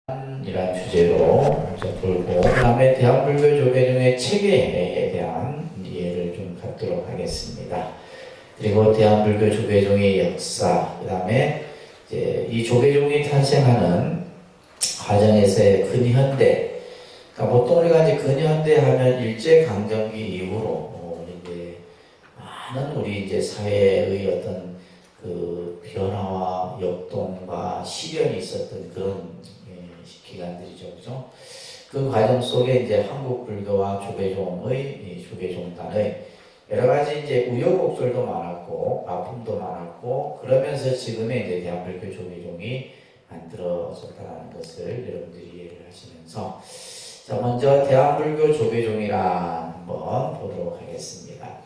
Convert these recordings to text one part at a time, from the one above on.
이란 주제로 풀고 그 다음에 대한불교 조계종의 체계에 대한 이해를 좀 갖도록 하겠습니다. 그리고 대한불교 조계종의 역사, 그 다음에 이제 이 조계종이 탄생하는 과정에서의 근현대, 그러니까 보통 우리가 이제 근현대 하면 일제강점기 이후로 이제 많은 우리 이제 사회의 어떤 그 변화와 역동과 시련이 있었던 그런 기간들이죠, 그죠? 그 과정 속에 이제 한국 불교와 조계종의 조계종단의 여러 가지 이제 우여곡절도 많았고 아픔도 많았고 그러면서 지금의 이제 대한불교 조계종이 만들어졌다는 것을 여러분들이 이해를 하시면서 자 먼저 대한불교 조계종이라 한번 보도록 하겠습니다.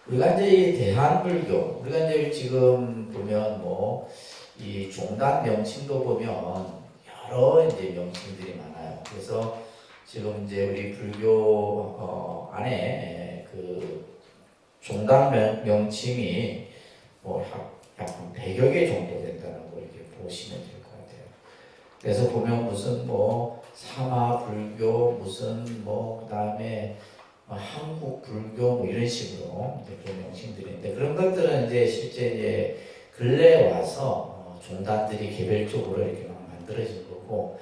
우리가 이제 이 대한불교 우리가 이제 지금 보면 뭐 이 종단 명칭도 보면 여러 이제 명칭들이 많아요. 그래서 지금 이제 우리 불교 안에 그 종단 명칭이 뭐 약 100여 개 정도 된다는 걸 이렇게 보시면 될 것 같아요. 그래서 보면 무슨 뭐 사마불교 무슨 뭐 그다음에 한국 불교 뭐 이런 식으로 이제 그런 명칭들인데 그런 것들은 이제 실제 이제 근래에 와서 종단들이 개별적으로 이렇게 막 만들어진 거고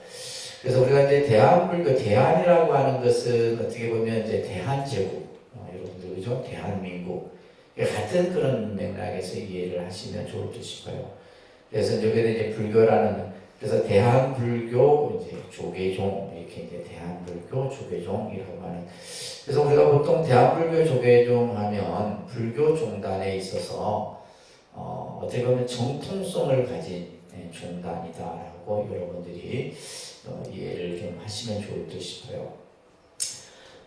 그래서 우리가 이제 대한불교 대한이라고 하는 것은 어떻게 보면 이제 대한제국 여러분들 그죠? 대한민국 같은 그런 맥락에서 이해를 하시면 좋을 듯 싶어요. 그래서 여기에 이제 불교라는 그래서 대한불교 이제 조계종 이렇게 이제 대한불교 조계종이라고 하는 그래서 우리가 보통 대한불교 조계종 하면 불교 종단에 있어서 어떻게 보면 정통성을 가진 종단이다라고 여러분들이 이해를 좀 하시면 좋을 듯 싶어요.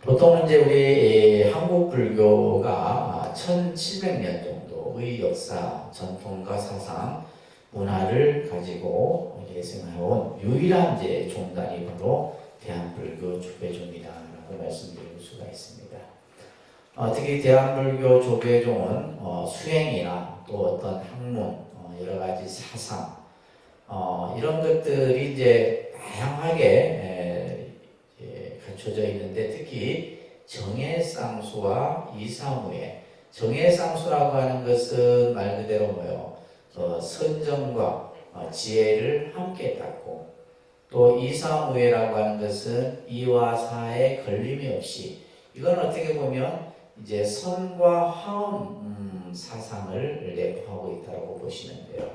보통 이제 우리 한국 불교가 1700년 정도의 역사, 전통과 사상, 문화를 가지고 계승해온 유일한 이제 종단이 바로 대한불교 조계종이다라고 말씀드릴 수가 있습니다. 특히 대한불교 조계종은 수행이나 또 어떤 학문, 여러 가지 사상, 이런 것들이 이제 다양하게 갖춰져 있는데 특히 정해쌍수와 이사무예, 정해쌍수라고 하는 것은 말 그대로 뭐요? 선정과 지혜를 함께 닦고 또 이사무예라고 하는 것은 이와 사에 걸림이 없이 이건 어떻게 보면 이제 선과 화음 사상을 내포하고 있다고 보시면 돼요.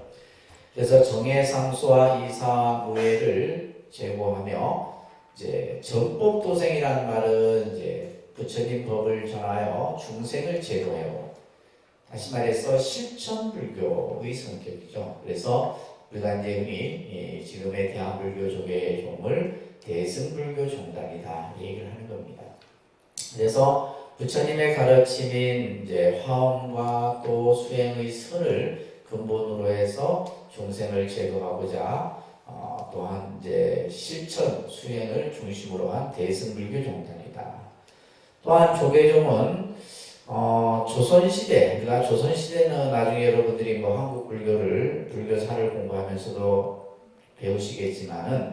그래서 정해상수와 이사무예를 제고하며 이제 정법도생이라는 말은 이제 부처님 법을 전하여 중생을 제도해요. 다시 말해서 실천불교의 성격이죠. 그래서 우리가 이제 우리 지금의 대한불교 조계종을 대승불교 종단이다 이 얘기를 하는 겁니다. 그래서 부처님의 가르침인 이제 화엄과 또 수행의 선을 근본으로 해서 중생을 제도하고자 또한 이제 실천 수행을 중심으로 한 대승불교 종단이다. 또한 조계종은 조선시대, 그러니까 조선시대는 나중에 여러분들이 뭐 한국 불교사를 공부하면서도 배우시겠지만은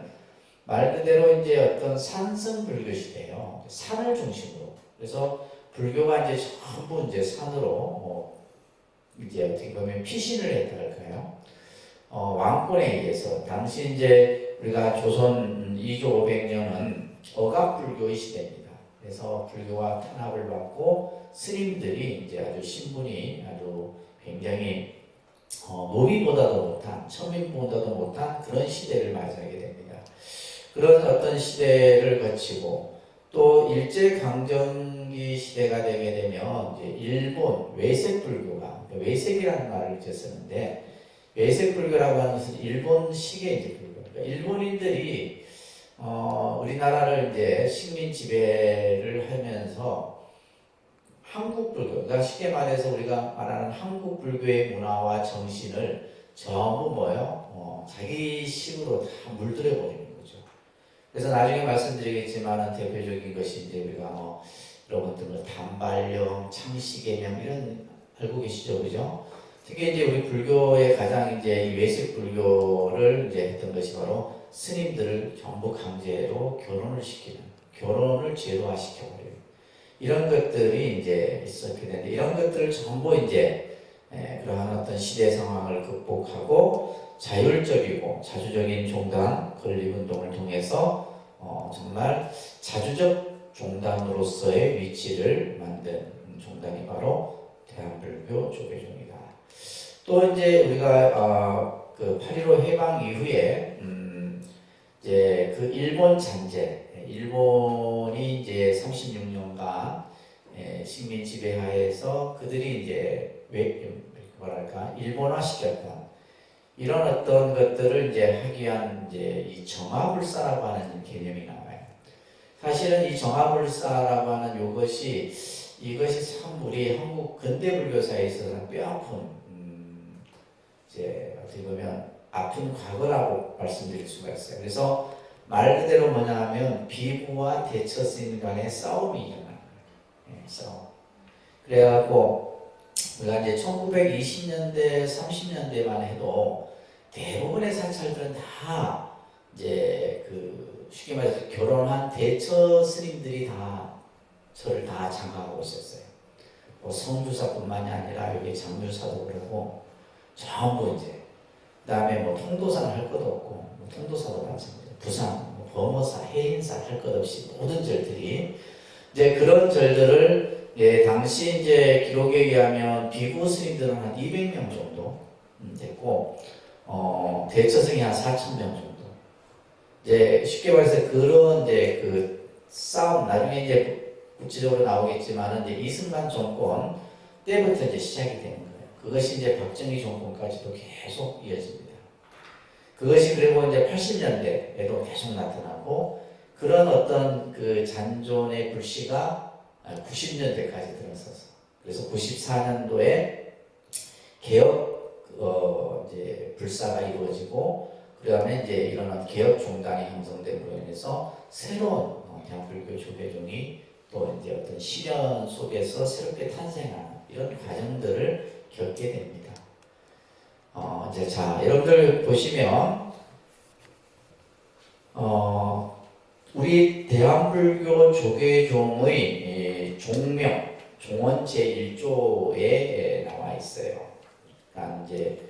말 그대로 이제 어떤 산성불교 시대예요. 산을 중심으로. 그래서 불교가 이제 전부 이제 산으로 이제 어떻게 보면 피신을 했다 할까요? 왕권에 의해서 당시 이제 우리가 조선 2조 500년은 억압불교의 시대입니다. 그래서 불교가 탄압을 받고 스님들이 이제 아주 신분이 아주 굉장히 노비보다도 못한 천민보다도 못한 그런 시대를 맞이하게 됩니다. 그런 어떤 시대를 거치고 또 일제강점기 시대가 되게 되면 이제 일본 외색불교가 외색이라는 말을 이제 쓰는데 외색불교라고 하는 것은 일본식의 이제 불교. 그러니까 일본인들이 우리나라를 이제 식민 지배를 하면서 한국 불교, 그러니까 쉽게 말해서 우리가 말하는 한국 불교의 문화와 정신을 전부 자기 식으로 다 물들여 버리는 거죠. 그래서 나중에 말씀드리겠지만 대표적인 것이 이제 우리가 여러분들 단발령, 창시개명 이런 알고 계시죠, 그죠? 특히 이제 우리 불교의 가장 이제 외식 불교를 이제 했던 것이 바로 스님들을 전부 강제로 결혼을 시키는, 결혼을 제도화시켜버려요. 이런 것들이 이제 있었게 되는데, 이런 것들을 전부 이제 그러한 어떤 시대 상황을 극복하고 자율적이고 자주적인 종단 건립운동을 통해서 정말 자주적 종단으로서의 위치를 만든 종단이 바로 대한불교 조계종이다. 또 이제 우리가 그 8.15 해방 이후에 이제 그 일본 잔재, 일본이 이제 36년간 식민 지배하에서 그들이 이제 뭐랄까 일본화 시켰던 이런 어떤 것들을 이제 하기 위한 이제 이 정화불사라고 하는 개념이 나와요. 사실은 이 정화불사라고 하는 이것이 참 우리 한국 근대 불교사에 있어서는 뼈아픈 이제 어떻게 보면 아픈 과거라고 말씀드릴 수가 있어요. 그래서 말 그대로 뭐냐 하면 비구와 대처 스님 간의 싸움이 일어나는 거예요. 싸움. 그래갖고 우리가 이제 1920년대, 30년대만 해도 대부분의 사찰들은 다 이제 그 쉽게 말해서 결혼한 대처 스님들이 다 절을 다 장악하고 있었어요. 뭐 성주사뿐만이 아니라 여기 장유사도 그러고 전부 이제 그다음에 뭐 통도사는 할 것도 없고 뭐 통도사도 마찬가지예요. 부산, 뭐 범어사, 해인사 할 것 없이 모든 절들이 이제 그런 절들을 당시 이제 기록에 의하면 비구 스님들은 한 200명 정도 됐고 대처승이 한 4,000명 정도. 이제 쉽게 말해서 그런 이제 그 싸움 나중에 이제 구체적으로 나오겠지만은 이제 이승만 정권 때부터 이제 시작이 되는 거예요. 그것이 이제 박정희 정권까지도 계속 이어집니다. 그것이 그리고 이제 80년대에도 계속 나타나고 그런 어떤 그 잔존의 불씨가 90년대까지 들어서서 그래서 94년도에 개혁 이제 불사가 이루어지고 그다음에 이제 이런 개혁 종단이 형성됨으로 인해서 새로운 대한불교 조계종이 또 이제 어떤 시련 속에서 새롭게 탄생하는 이런 과정들을 겪게 됩니다. 이제 자 여러분들 보시면 우리 대한불교 조계종의 종명 종원 제1조에 나와 있어요. 그러니까 이제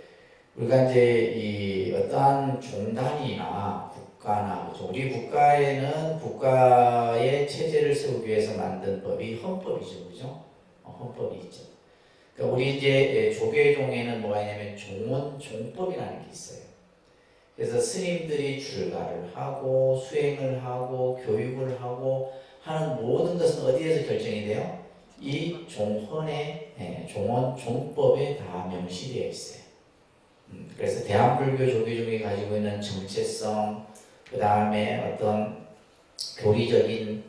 우리가 이제 이 어떠한 종단이나 국가나 그렇죠? 우리 국가에는 국가의 체제를 세우기 위해서 만든 법이 헌법이죠, 그죠? 헌법이 있죠. 그러니까 우리 이제 조계종에는 뭐가 있냐면 종원 종법이라는 게 있어요. 그래서 스님들이 출가를 하고 수행을 하고 교육을 하고 하는 모든 것은 어디에서 결정이 돼요? 이 종헌의 종원 종법에 다 명시되어 있어요. 그래서 대한불교 조계종이 가지고 있는 정체성, 그 다음에 어떤 교리적인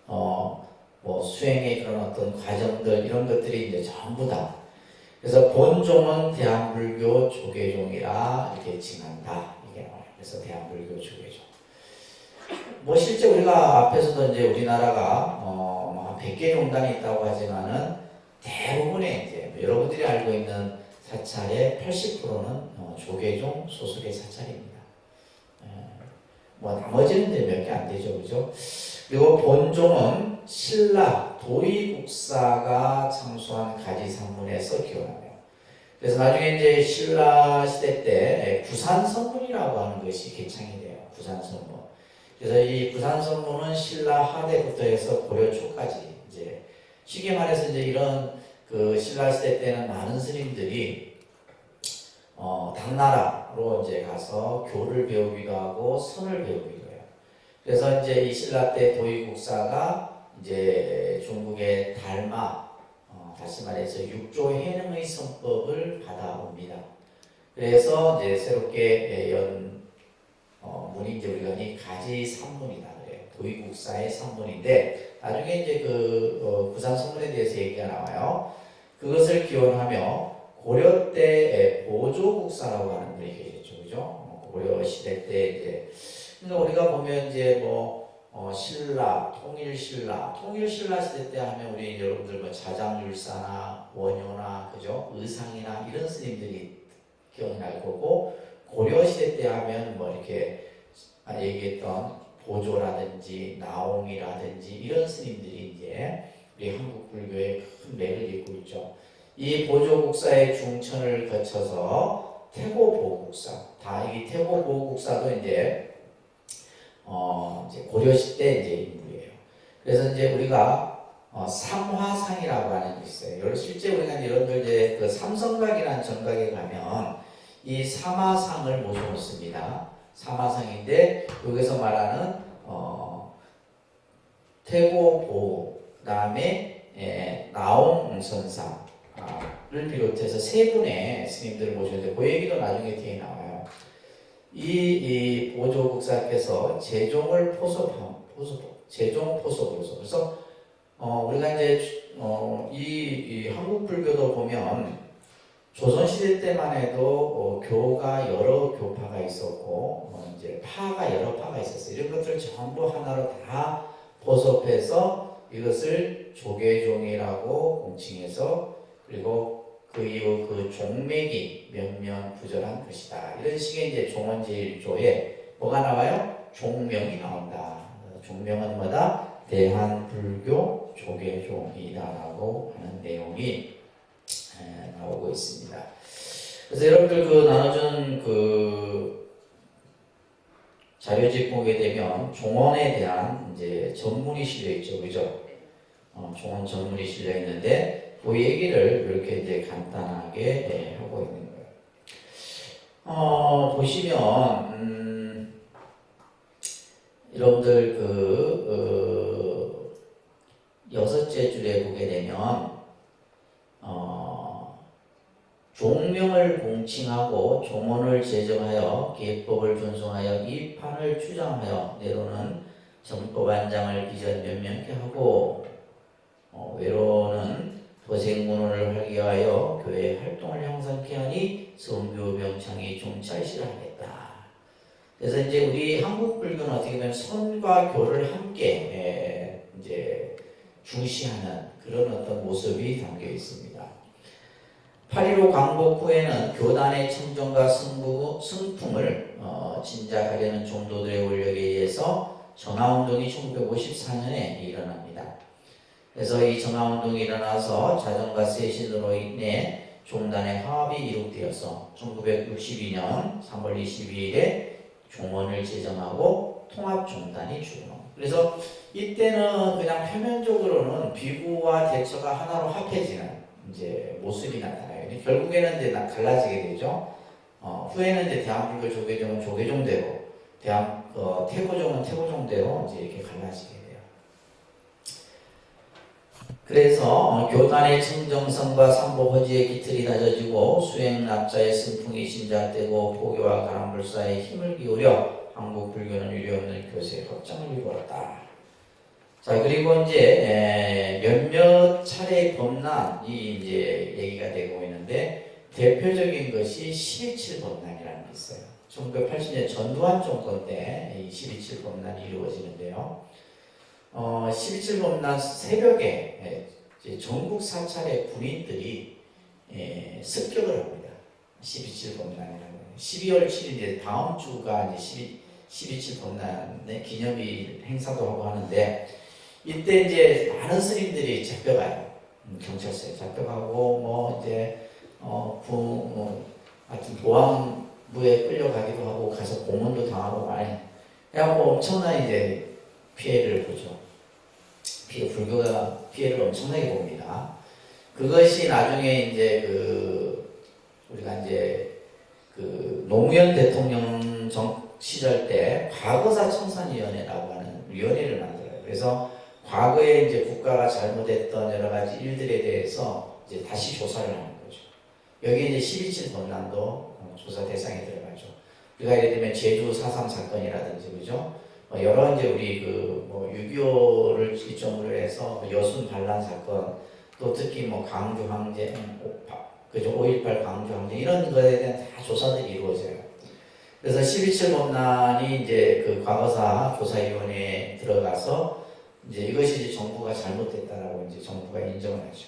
뭐 수행의 그런 어떤 과정들 이런 것들이 이제 전부 다. 그래서 본종은 대한불교 조계종이라 이렇게 칭한다. 이게 나와요. 그래서 대한불교 조계종. 뭐 실제 우리가 앞에서도 이제 우리나라가 한 100개 종단이 있다고 하지만은 대부분의 이제 여러분들이 알고 있는 사찰의 80%는 조계종 소속의 사찰입니다. 뭐 나머지는 이제 몇 개 안 되죠, 그죠? 그리고 본종은 신라 도의국사가 창수한 가지산문에서 기원하며. 그래서 나중에 이제 신라 시대 때 구산선문이라고 하는 것이 개창이 돼요. 구산선문. 그래서 이 구산선문은 신라 하대부터 해서 고려 초까지 이제 쉽게 말해서 이제 이런 그 신라 시대 때는 많은 스님들이 당나라로 이제 가서 교를 배우기도 하고 선을 배우기도 해요. 그래서 이제 이 신라 때 도의국사가 이제 중국의 달마, 다시 말해서 육조 해능의 선법을 받아옵니다. 그래서 이제 새롭게 문이 이제 우리가 이 가지산문이다 그래요. 도의국사의 산문인데 나중에 이제 그 구산선문에 대해서 얘기가 나와요. 그것을 기원하며 고려 때 보조국사라고 하는 분이 계셨죠, 그죠? 고려 시대 때 이제 그러니까 우리가 보면 이제 신라, 통일신라 시대 때 하면 우리 여러분들 뭐 자장율사나 원효나 그죠? 의상이나 이런 스님들이 기억날 거고 고려 시대 때 하면 뭐 이렇게 얘기했던 보조라든지 나옹이라든지 이런 스님들이 이제 우리 한국 불교의 큰 맥을 잇고 있죠. 이 보조국사의 중천을 거쳐서 태고보국사, 이 태고보국사도 이제 이제 고려 시대 이제 인물이에요. 그래서 이제 우리가 삼화상이라고 하는 게 있어요. 실제 우리가 여러분들 이제 그 삼성각이라는 정각에 가면 이 삼화상을 모셔놓습니다. 삼화상인데 여기서 말하는 태고보, 그다음에 나옹선사를 비롯해서 세 분의 스님들을 모셨는데 그 얘기도 나중에 뒤에 나와요. 이 보조국사께서 제종을 제종 포섭으로서 그래서 우리가 이제 이 한국 불교도 보면 조선시대 때만 해도 교가 여러 교파가 있었고 이제 파가 여러 파가 있었어요. 이런 것들을 전부 하나로 다 포섭해서 이것을 조계종이라고 공칭해서 그리고 그 이후 그 종맥이 명명부절한 것이다. 이런 식의 이제 종원제일조에 뭐가 나와요? 종명이 나온다. 종명은 뭐다? 대한불교 조계종이다라고 하는 내용이 나오고 있습니다. 그래서 여러분들 그 나눠준 그 자료집 보게 되면 종원에 대한 이제 전문이 실려 있죠, 그죠? 종원 전문이 실려 있는데 그 얘기를 이렇게 이제 간단하게 하고 있는 거예요. 보시면 여러분들 그 여섯째 줄에 보게 되면 종명을 공칭하고 종원을 제정하여 기법을 준송하여 이 판을 주장하여 내로는 정법안장을 기전 면명케 하고 외로는 도생문호를 활기하여 교회 활동을 형성케 하니 성교병창이 종찰실하겠다. 그래서 이제 우리 한국 불교는 어떻게 보면 선과 교를 함께 이제 중시하는 그런 어떤 모습이 담겨 있습니다. 8.15 광복 후에는 교단의 청정과 승풍을 진작하려는 종도들의 권력에 의해서 전하운동이 1954년에 일어납니다. 그래서 이 전하운동이 일어나서 자정과 세신으로 인해 종단의 화합이 이룩되어서 1962년 3월 22일에 종원을 제정하고 통합종단이 출범. 그래서 이때는 그냥 표면적으로는 비구와 대처가 하나로 합해지는 이제 모습이 나타나요. 결국에는 이제 갈라지게 되죠. 후에는 이제 대한불교 조계종은 조계종대로, 태고종은 태고종대로 이제 이렇게 갈라지게 돼요. 그래서 교단의 청정성과 삼보허지의 기틀이 다져지고 수행납자의 승풍이 진작되고 포교와 가람불사의 힘을 기울여 한국 불교는 유례없는 교세 확장을 이루었다. 자, 그리고 이제 몇몇 차례의 범난이 이제 얘기가 되고 있는데 대표적인 것이 12.7 범난이라는 게 있어요. 1980년 전두환 정권 때 이 12.7 범난이 이루어지는데요. 12.7 범난 새벽에 이제 전국 사찰의 군인들이 습격을 합니다. 12.7 범난이라는 거예요. 12월 7일 이제 다음 주가 이제 12.7 범난의 기념일 행사도 하고 하는데 이때 이제 많은 스님들이 잡혀가요. 경찰서에 잡혀가고 뭐 이제 하여튼 보안부에 끌려가기도 하고 가서 고문도 당하고 많이 그래갖고 엄청난 이제 피해를 보죠. 불교가 피해를 엄청나게 봅니다. 그것이 나중에 이제 우리가 이제 노무현 대통령 시절 때 과거사 청산위원회라고 하는 위원회를 만들어요. 그래서 과거에 이제 국가가 잘못했던 여러 가지 일들에 대해서 이제 다시 조사를 하는 거죠. 여기 이제 12.7 범난도 조사 대상에 들어가죠. 우리가 예를 들면 제주 4.3 사건이라든지 그죠? 여러 이제 우리 6.25를 기점으로 해서 여순 반란 사건, 또 특히 강주 항쟁, 그죠? 5.18 강주 항쟁 이런 것에 대한 다 조사들이 이루어져요. 그래서 12.7 범난이 이제 그 과거사 조사위원회에 들어가서 이제 이것이 이제 정부가 잘못됐다라고 이제 정부가 인정을 하죠.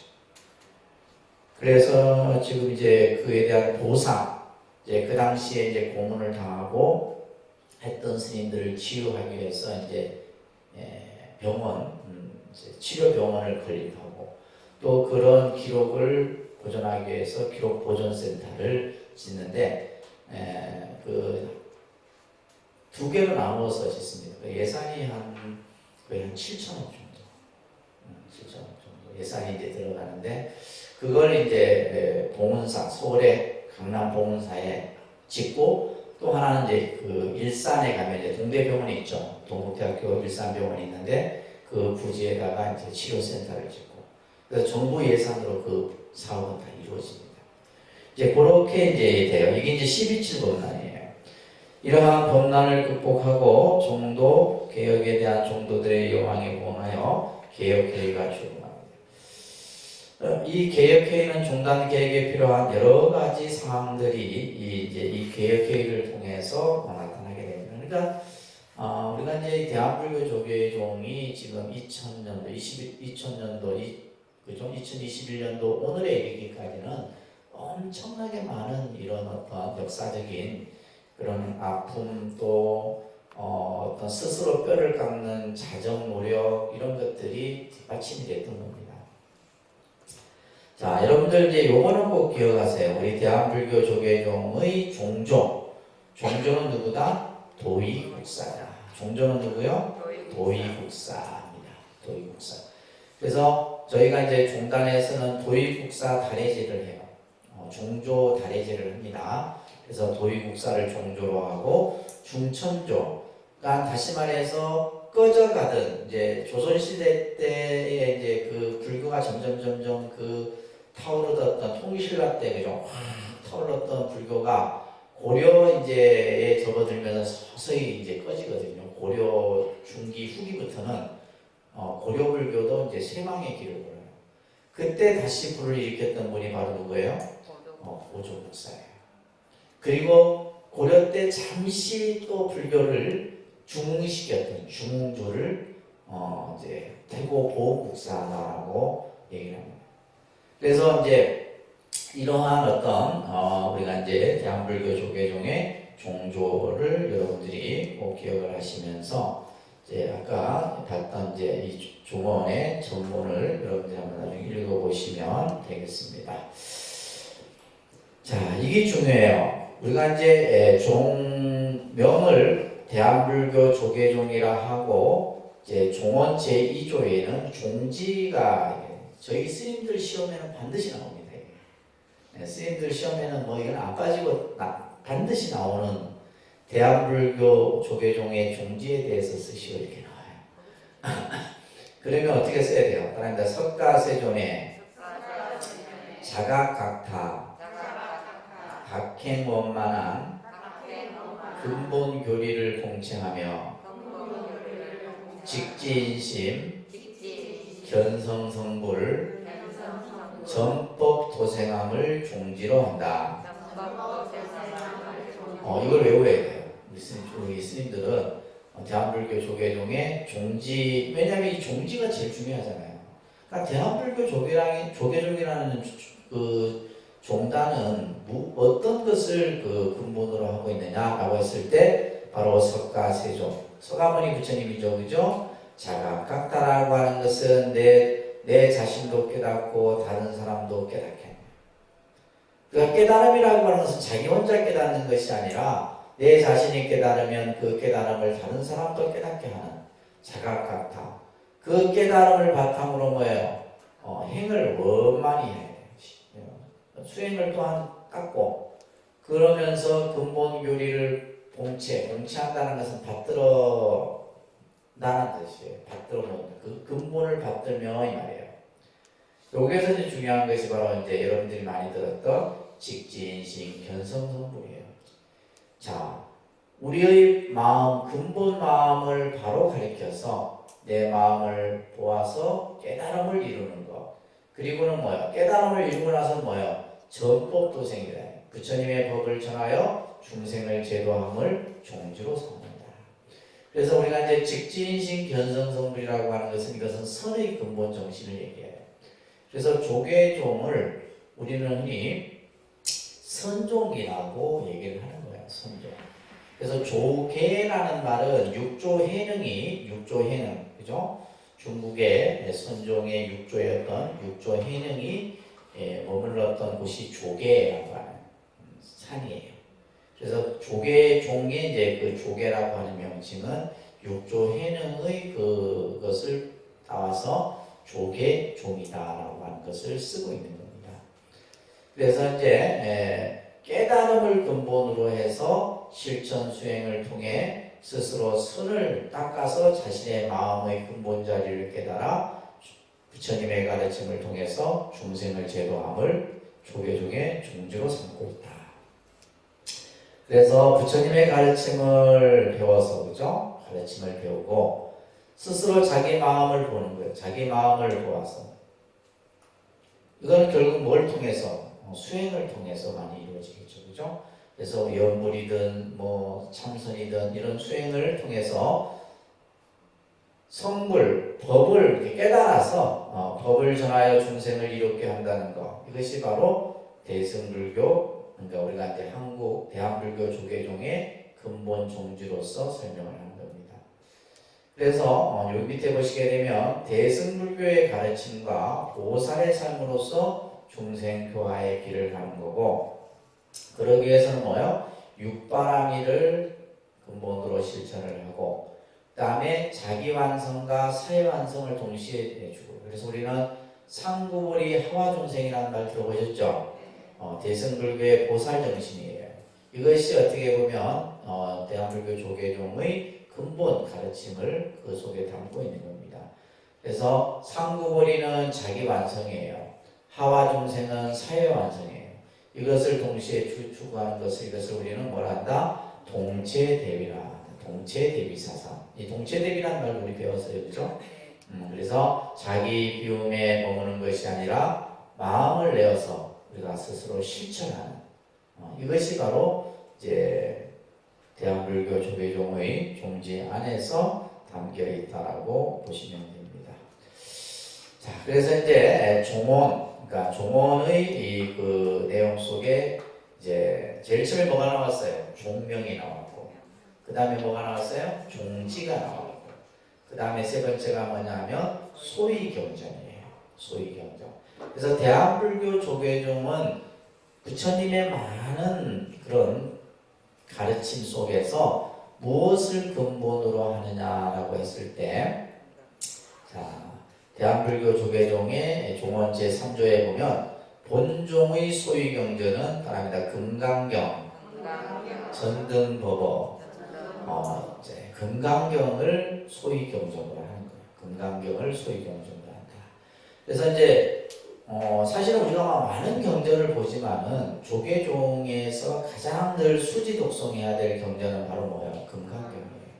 그래서 지금 이제 그에 대한 보상, 이제 그 당시에 이제 고문을 당하고 했던 스님들을 치유하기 위해서 이제 병원, 이제 치료병원을 건립하고 또 그런 기록을 보존하기 위해서 기록 보존센터를 짓는데 그 두 개로 나누어서 짓습니다. 그 예산이 거의 한 7천억 정도, 7천억 정도 예산이 이제 들어가는데 그걸 이제 봉은사, 서울의 강남 봉은사에 짓고 또 하나는 이제 그 일산에 가면 이제 동대병원이 있죠. 동국대학교 일산병원이 있는데 그 부지에다가 이제 치료센터를 짓고 그래서 정부 예산으로 그 사업은 다 이루어집니다. 이제 그렇게 이제 돼요. 이게 이제 12.7 범란이에요. 이러한 범란을 극복하고 종도 개혁에 대한 종도들의 여망에 부응하여 개혁회의가 출범합니다. 이 개혁회의는 종단 개혁에 필요한 여러 가지 사항들이 이제 이 개혁회의를 통해서 나타나게 됩니다. 그러니까 우리가 이제 대한불교 조계종이 지금 2000년도, 그죠? 2021년도 오늘에 이르기까지는 엄청나게 많은 이런 어떤 역사적인 그런 아픔 또 어떤 스스로 뼈를 깎는 자정 노력 이런 것들이 뒷받침이 됐던 겁니다. 자, 여러분들 이제 요거는 꼭 기억하세요. 우리 대한불교 조계종의 종조는 누구다? 도의국사다. 종조는 누구요? 도의국사입니다. 도의국사. 그래서 저희가 이제 종단에서는 도의국사 다례제를 해요. 종조 다례제를 합니다. 그래서 도의국사를 종조로 하고 중천조, 그러니까 다시 말해서 꺼져가던 이제 조선시대 때에 이제 그 불교가 점점 그 타오르던 통일신라 때 그죠? 확 타오르던 불교가 고려 이제에 접어들면서 서서히 이제 꺼지거든요. 고려 중기 후기부터는 고려 불교도 이제 쇠망의 길을 걸어요. 그때 다시 불을 일으켰던 분이 바로 누구예요? 고조국사예요. 그리고 고려 때 잠시 또 불교를 중흥시켰던 중흥조를 이제 태고 보국사라고 얘기를 합니다. 그래서 이제 이러한 어떤 우리가 이제 대한불교 조계종의 종조를 여러분들이 꼭 기억을 하시면서 이제 아까 봤던 이제 이 종원의 전문을 여러분들이 한번 나중에 읽어보시면 되겠습니다. 자, 이게 중요해요. 우리가 이제 종명을 대한불교 조계종이라 하고 이제 종원 제2조에는 종지가 저희 스님들 시험에는 반드시 나옵니다. 스님들 시험에는 뭐 이건 안 빠지고 반드시 나오는 대한불교 조계종의 종지에 대해서 쓰시오 이렇게 나와요. 그러면 어떻게 써야 돼요? 따라합니다. 석가세존에 자각각타 각행원만한 근본 교리를 공칭하며 직지인심 견성성불 전법 도생함을 종지로 한다. 이걸 외워야 돼요. 우리 스님들은 대한불교 조계종의 종지, 왜냐하면 이 종지가 제일 중요하잖아요. 그러니까 대한불교 조계종이라는 그 종단은 어떤 것을 그 근본으로 하고 있느냐라고 했을 때 바로 석가세존, 서가모니 부처님이죠, 그죠? 자각각다라고 하는 것은 내 자신도 깨닫고 다른 사람도 깨닫게 합니다. 그러니까 깨달음이라고 하는 것은 자기 혼자 깨닫는 것이 아니라 내 자신이 깨달으면 그 깨달음을 다른 사람도 깨닫게 하는 자각각다. 그 깨달음을 바탕으로 뭐예요? 행을 원만히 해야 돼요. 수행을 또한 깎고 그러면서 근본 교리를 봉체한다는 것은 받들어 나는 뜻이에요. 받들어 놓는다. 그 근본을 받들며 이 말이에요. 여기에서 이제 중요한 것이 바로 이제 여러분들이 많이 들었던 직지인식 견성성불이에요. 자, 우리의 마음, 근본 마음을 바로 가리켜서 내 마음을 보아서 깨달음을 이루는 것. 그리고는 뭐야? 깨달음을 이루고 나서 뭐야? 전법도생이다. 부처님의 법을 전하여 중생을 제도함을 종지로 삼는다. 그래서 우리가 이제 직지인식 견성성불이라고 하는 것은 이것은 선의 근본 정신을 얘기해요. 그래서 조계종을 우리는 흔히 선종이라고 얘기를 하는 거예요. 선종. 그래서 조계라는 말은 육조해능, 그죠? 중국의 선종의 육조였던 육조해능이 머물렀던 곳이 조계라고 하는 산이에요. 그래서 조계종의 이제 그 조계라고 하는 명칭은 육조해능의 그것을 따와서 조계종이다라고 하는 것을 쓰고 있는 겁니다. 그래서 이제 깨달음을 근본으로 해서 실천 수행을 통해 스스로 선을 닦아서 자신의 마음의 근본 자리를 깨달아 부처님의 가르침을 통해서 중생을 제도함을 조계종의 종지로 삼고 있다. 그래서 부처님의 가르침을 배워서, 그죠? 가르침을 배우고 스스로 자기 마음을 보는 거예요. 자기 마음을 보아서. 이거는 결국 뭘 통해서? 수행을 통해서 많이 이루어지겠죠. 그죠? 그래서 연불이든 뭐 참선이든 이런 수행을 통해서 성불, 법을 이렇게 깨달아서 법을 전하여 중생을 이롭게 한다는 것. 이것이 바로 대승불교, 그러니까 우리가 이제 한국 대한불교 조계종의 근본 종지로서 설명을 하는 겁니다. 그래서 여기 밑에 보시게 되면 대승불교의 가르침과 보살의 삶으로서 중생 교화의 길을 가는 거고, 그러기 위해서는 뭐요? 육바라밀을 근본으로 실천을 하고, 그 다음에 자기 완성과 사회 완성을 동시에 해주고. 그래서 우리는 상구불이 하와중생이라는 말 들어보셨죠? 대승불교의 보살 정신이에요. 이것이 어떻게 보면 대한불교 조계종의 근본 가르침을 그 속에 담고 있는 겁니다. 그래서 상구불이는 자기 완성이에요. 하와중생은 사회 완성이에요. 이것을 동시에 추구하는 것을, 이것을 우리는 뭘 한다? 동체대비라. 동체대비사상. 이 동체대비라는 말 우리 배웠어요, 그죠? 그래서 자기 비움에 머무는 것이 아니라 마음을 내어서 우리가 스스로 실천하는 이것이 바로 이제 대한불교 조계종의 종지 안에서 담겨 있다라고 보시면 됩니다. 자, 그래서 이제 그러니까 종원의 그 내용 속에 이제 제일 처음에 뭐가 나왔어요? 종명이 나왔고, 그 다음에 뭐가 나왔어요? 종지가 나왔고, 그 다음에 세 번째가 뭐냐면 소위경전이에요. 소위경전. 그래서 대한불교 조계종은 부처님의 많은 그런 가르침 속에서 무엇을 근본으로 하느냐라고 했을 때, 자, 대한불교 조계종의 종원 제3조에 보면 본종의 소위경전은 따릅니다. 금강경, 전등법어, 금강경을 소위경전으로 하는 거예요. 금강경을 소위경전으로 한다. 그래서 이제 사실은 우리가 많은 경전을 보지만은 조계종에서 가장 늘 수지 독송해야 될 경전은 바로 뭐예요? 금강경이에요.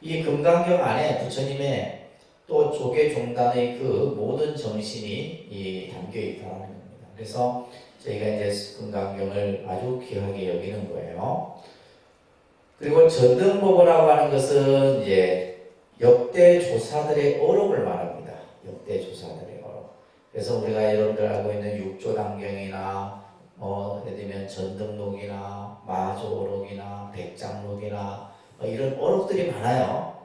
이 금강경 안에 부처님의 또 조계종단의 그 모든 정신이 담겨 있다는 겁니다. 그래서 저희가 이제 금강경을 아주 귀하게 여기는 거예요. 그리고 전등법어라고 하는 것은 이제 역대 조사들의 어록을 말합니다. 역대 조사들의 어록. 그래서 우리가 여러분들 알고 있는 육조단경이나 예를 들면 전등록이나 마조어록이나 백장록이나 이런 어록들이 많아요.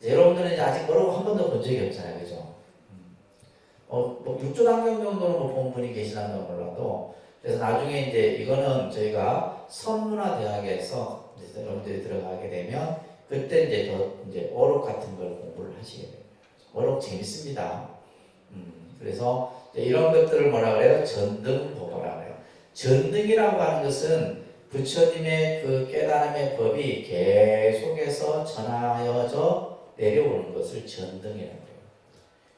여러분들은 이제 아직 어록 한 번도 본 적이 없잖아요, 그죠? 뭐 육조단경 정도는 뭐 본 분이 계시나는 몰라도, 그래서 나중에 이제 이거는 저희가 선문화대학에서 여러분들이 들어가게 되면 그때 이제 더 이제 어록 같은 걸 공부를 하시게 됩니다. 어록 재밌습니다. 그래서 이런 것들을 뭐라 그래요? 전등법어라 그래요. 전등이라고 하는 것은 부처님의 그 깨달음의 법이 계속해서 전하여져 내려오는 것을 전등이라고 해요.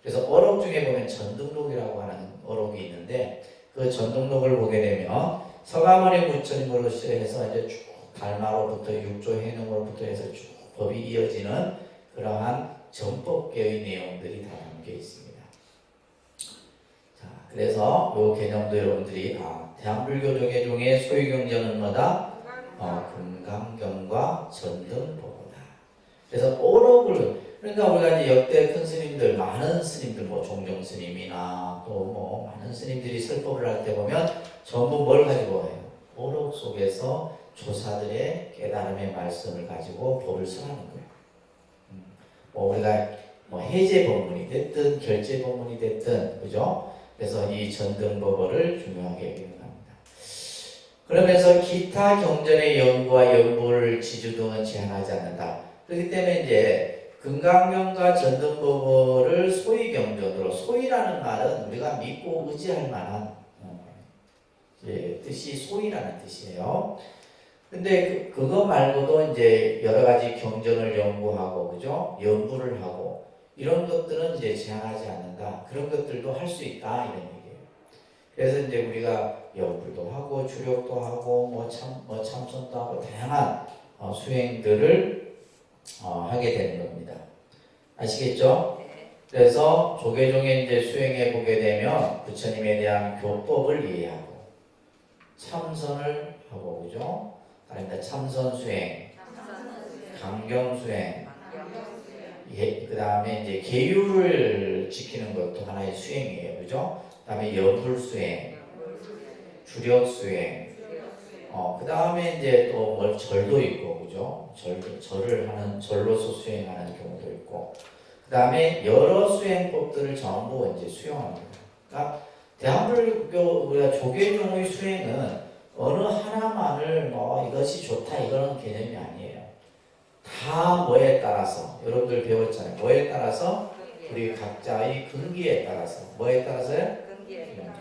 그래서 어록 중에 보면 전등록이라고 하는 어록이 있는데, 그 전등록을 보게 되면 서가모니 부처님으로 시작해서 이제 쭉 달마로부터 육조해능으로부터 해서 쭉 법이 이어지는 그러한 전법계의 내용들이 다 담겨 있습니다. 자, 그래서 이 개념도 여러분들이 대한불교 조계종의 소위경전은 뭐다? 금강경과 전등법이다. 그래서 어록을, 그러니까 우리가 이제 역대 큰 스님들, 많은 스님들, 뭐 종정 스님이나 또 뭐 많은 스님들이 설법을 할 때 보면 전부 뭘 가지고 해요? 어록 속에서 조사들의 깨달음의 말씀을 가지고 법을 설하는 거예요. 뭐 우리가 뭐 해제 법문이 됐든 결제 법문이 됐든 그죠? 그래서 이 전등법어를 중요하게 기억합니다. 그러면서 기타 경전의 연구와 연불 지주 등은 제한하지 않는다. 그렇기 때문에 이제 금강경과 전등법어를 소위 경전으로, 소위라는 말은 우리가 믿고 의지할 만한 뜻이 소위라는 뜻이에요. 근데 그거 말고도 이제 여러 가지 경전을 연구하고 그죠? 연구를 하고 이런 것들은 이제 제한하지 않는다. 그런 것들도 할 수 있다 이런 얘기예요. 그래서 이제 우리가 연불도 하고 주력도 하고 참선도 하고 다양한 수행들을 하게 되는 겁니다. 아시겠죠? 그래서 조계종에 이제 수행해 보게 되면 부처님에 대한 교법을 이해하고 참선을 하고 그죠? 그러니까 참선 수행, 강경 수행, 그 다음에 이제 계율을 지키는 것도 하나의 수행이에요, 그죠? 그 다음에 연불 수행, 주력 수행, 그 다음에 이제 또 뭐 절도 있고, 그죠? 절을 하는, 절로서 수행하는 경우도 있고, 그 다음에 여러 수행법들을 전부 이제 수용합니다. 그러니까 대한불교 우리가 조계종의 수행은 어느 하나만을 뭐 이것이 좋다 이거는 개념이 아니에요. 다 뭐에 따라서 여러분들 배웠잖아요. 뭐에 따라서 우리 각자의 근기에 따라서 뭐에 따라서요?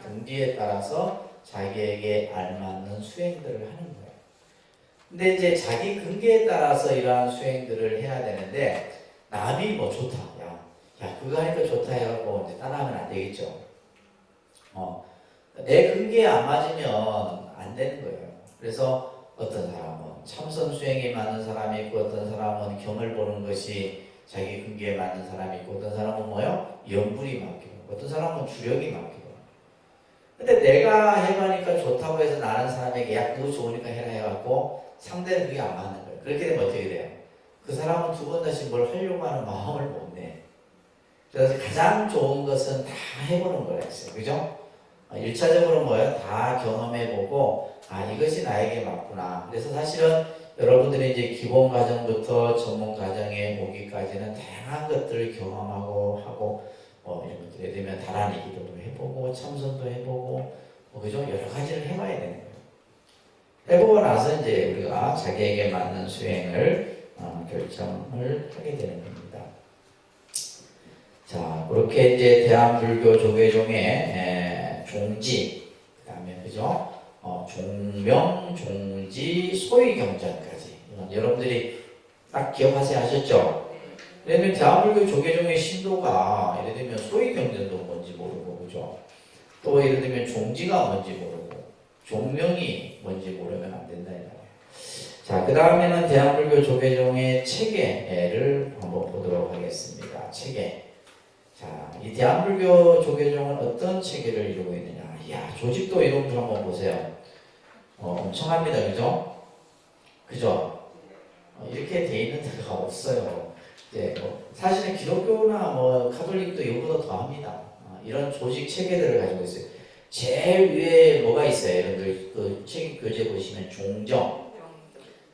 근기에 따라서 자기에게 알맞는 수행들을 하는 거예요. 근데 이제 자기 근기에 따라서 이러한 수행들을 해야 되는데 남이 뭐 좋다, 야 그거 하니까 좋다 해갖고 이제 따라하면 안 되겠죠. 내 근기에 안 맞으면 안 되는 거예요. 그래서 어떤 사람은 참선 수행에 맞는 사람이 있고 어떤 사람은 경을 보는 것이 자기 근기에 맞는 사람이 있고 어떤 사람은 뭐요? 연불이 맡기고 어떤 사람은 주력이 맡기고. 근데 내가 해보니까 좋다고 해서 나는 사람에게 야 그거 좋으니까 해라 해갖고 상대는 그게 안 맞는 거예요. 그렇게 되면 어떻게 돼요? 그 사람은 두 번 다시 뭘 하려고 하는 마음을 못 내. 그래서 가장 좋은 것은 다 해보는 거라 했어요. 그죠? 1차적으로 뭐예요? 다 경험해보고 이것이 나에게 맞구나. 그래서 사실은 여러분들이 이제 기본 과정부터 전문 과정에 오기까지는 다양한 것들을 경험하고 하고 이런 것들 예를 들면 다란이 기도도 해보고 참선도 해보고 그죠? 여러 가지를 해봐야 되는 거예요. 해보고 나서 이제 우리가 자기에게 맞는 수행을 결정을 하게 되는 겁니다. 자, 그렇게 이제 대한불교 조계종의 종지, 그 다음에 그죠? 종명, 종지, 소위경전까지 여러분들이 딱 기억하세요. 하셨죠? 예를 들면 대한불교 조계종의 신도가 예를 들면 소위경전도 뭔지 모르고 그죠? 또 예를 들면 종지가 뭔지 모르고 종명이 뭔지 모르면 안 된다 이 말이에요. 자, 그 다음에는 대한불교 조계종의 체계를 한번 보도록 하겠습니다. 체계. 자, 이 대한불교 조계종은 어떤 체계를 이루고 있느냐? 이야, 조직도 이름도 한번 보세요. 엄청합니다, 그죠? 그죠? 이렇게 돼 있는 데가 없어요. 이제 사실은 기독교나 가톨릭도 이거보다 더 합니다. 이런 조직 체계들을 가지고 있어요. 제일 위에 뭐가 있어요? 여러분들 그 책 교재 보시면 종정.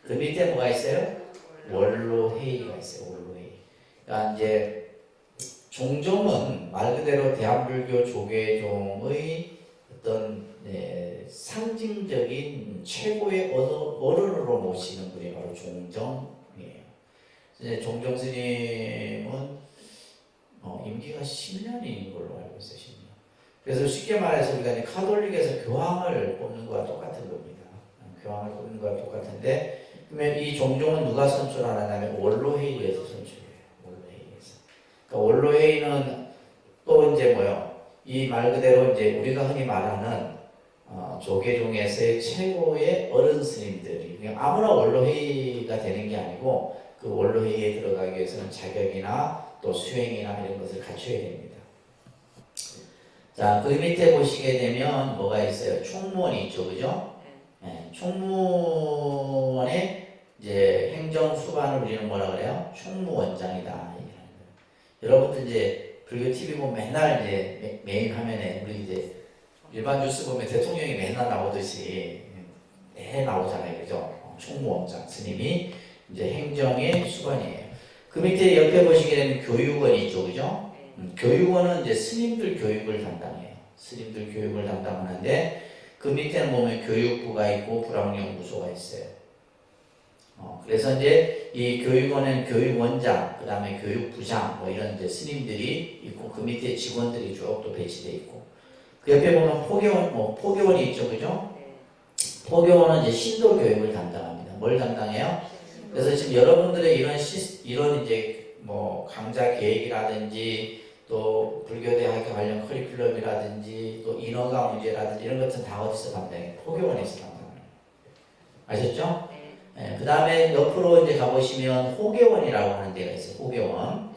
그 밑에 뭐가 있어요? 원로회의가 있어요. 원로회의. 그러니까 이제 종종은 말 그대로 대한불교 조계종의 어떤 상징적인 최고의 어른으로 모시는 분이 바로 종정이에요. 이제 종정 스님은 임기가 10년인 걸로 알고 있어요. 10년. 그래서 쉽게 말해서 우리가 이제 카톨릭에서 교황을 뽑는 거와 똑같은 겁니다. 교황을 뽑는 거와 똑같은데 그러면 이 종종은 누가 선출하느냐면 원로회의에서 선출해요. 원로회의에서. 그러니까 원로회의는 또 이제 이 말 그대로 이제 우리가 흔히 말하는 조계종에서의 최고의 어른 스님들이 그냥 아무나 원로회의가 되는 게 아니고 그 원로회의에 들어가기 위해서는 자격이나 또 수행이나 이런 것을 갖춰야 됩니다. 자, 그 밑에 보시게 되면 뭐가 있어요? 총무원이 있죠, 그죠? 네, 총무원의 이제 행정 수반을 우리는 뭐라 그래요? 총무원장이다. 여러분들 이제 불교 TV 보면 맨날 이제 메인 화면에 우리 이제 일반 뉴스 보면 대통령이 맨날 나오듯이 매 나오잖아요, 그죠? 총무원장 스님이 이제 행정의 수반이에요. 그 밑에 옆에 보시게 되면 교육원이 있죠, 그죠? 교육원은 이제 스님들 교육을 담당해요. 스님들 교육을 담당하는데 그 밑에는 보면 교육부가 있고 불황연구소가 있어요. 그래서 이제 이 교육원은 교육원장, 그 다음에 교육부장, 뭐 이런 이제 스님들이 있고 그 밑에 직원들이 쭉 또 배치돼 있고 그 옆에 보면 포교원이 있죠, 그죠? 포교원은 이제 신도 교육을 담당합니다. 뭘 담당해요? 그래서 지금 여러분들의 이런 이제 뭐 강좌 계획이라든지 또 불교대학교 관련 커리큘럼이라든지 또 인허가 문제라든지 이런 것들은 다 어디서 담당해요? 포교원에서 담당해요. 아셨죠? 그 다음에 옆으로 이제 가보시면 호계원이라고 하는 데가 있어요. 호계원.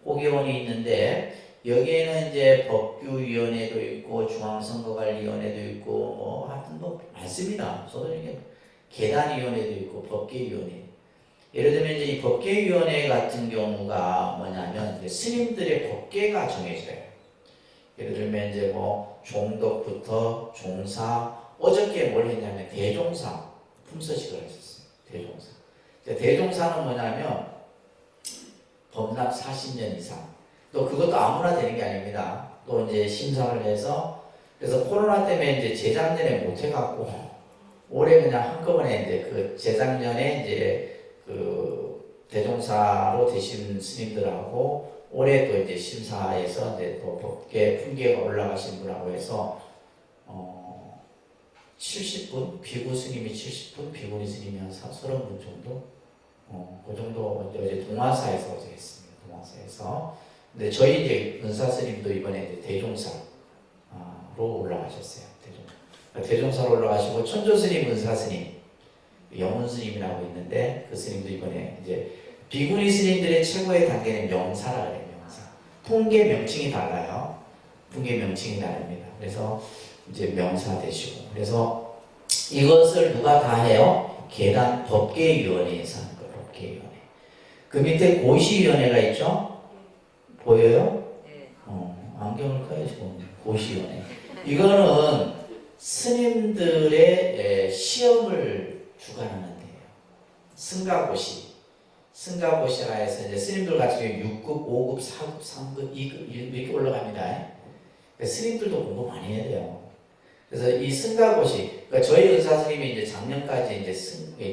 호계원이 있는데 여기에는 이제 법규위원회도 있고 중앙선거관리위원회도 있고 뭐 하여튼 뭐 많습니다. 저도 이게 계단위원회도 있고 법계위원회. 예를 들면 이제 이 법계위원회 같은 경우가 뭐냐면 이제 스님들의 법계가 정해져요. 예를 들면 이제 뭐 종덕부터 종사, 어저께 뭘 했냐면 대종사 품서식을 했었어요. 대종사. 대종사는 뭐냐면 법납 40년 이상. 또 그것도 아무나 되는 게 아닙니다. 또 이제 심사를 해서 그래서 코로나 때문에 이제 재작년에 못 해갖고 올해 그냥 한꺼번에 이제 그 재작년에 이제 그 대종사로 되신 스님들하고 올해 또 이제 심사에서 이제 또 법계 품계가 올라가신 분하고 해서 70분, 비구 스님이 70분, 비구니 스님이 한 30분 정도? 그 정도 어제 동화사에서 어제 했습니다. 동화사에서. 근데 저희 이제 은사 스님도 이번에 이제 대종사로 올라가셨어요. 대종사로 올라가시고 천조 스님, 은사 스님, 영훈 스님이라고 있는데 그 스님도 이번에 이제 비구니 스님들의 최고의 단계는 명사라 그래요. 명사. 품계 명칭이 달라요. 품계 명칭이 다릅니다. 그래서 이제 명사 되시고 그래서 이것을 누가 다 해요? 계단 법계위원회에서 하는 거예요. 법계위원회. 그 밑에 고시위원회가 있죠? 보여요? 안경을 꺼야지 보면 고시위원회. 이거는 스님들의 시험을 주관하는 데예요. 승가고시라 해서 이제 스님들 같은 경우 6급, 5급, 4급, 3급, 2급 이렇게 올라갑니다. 스님들도 공부 많이 해야 돼요. 그래서 이 승가고시, 그러니까 저희 은사 스님이 이제 작년까지 이제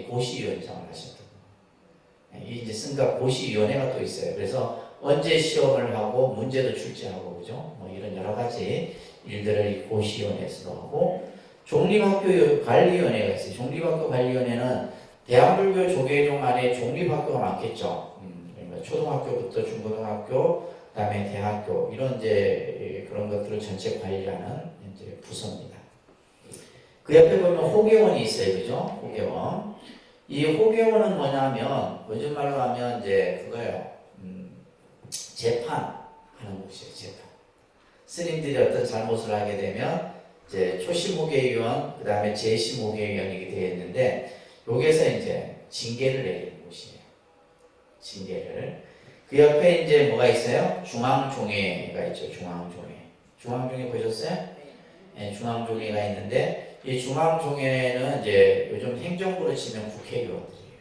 고시위원장을 하셨거든요. 이 이제 승가고시위원회가 또 있어요. 그래서 언제 시험을 하고 문제도 출제하고 그죠? 뭐 이런 여러 가지 일들을 이 고시위원회에서도 하고 종립학교 관리위원회가 있어요. 종립학교 관리위원회는 대한불교 조계종 안에 종립학교가 많겠죠. 그러니까 초등학교부터 중고등학교, 그다음에 대학교 이런 이제 그런 것들을 전체 관리하는 이제 부서입니다. 그 옆에 보면 호계원이 있어요, 그죠? 호계원. 이 호계원은 뭐냐면 요즘 말로 하면 이제 그거예요. 재판하는 곳이에요. 재판. 스님들이 어떤 잘못을 하게 되면 이제 초심호계위원, 그 다음에 재심호계위원이 되어 있는데 여기서 이제 징계를 내리는 곳이에요. 징계를. 그 옆에 이제 뭐가 있어요? 중앙종회가 있죠. 중앙종회 보셨어요? 네, 중앙종회가 있는데 이 중앙종회는 이제 요즘 행정부로 치면 국회의원들이에요.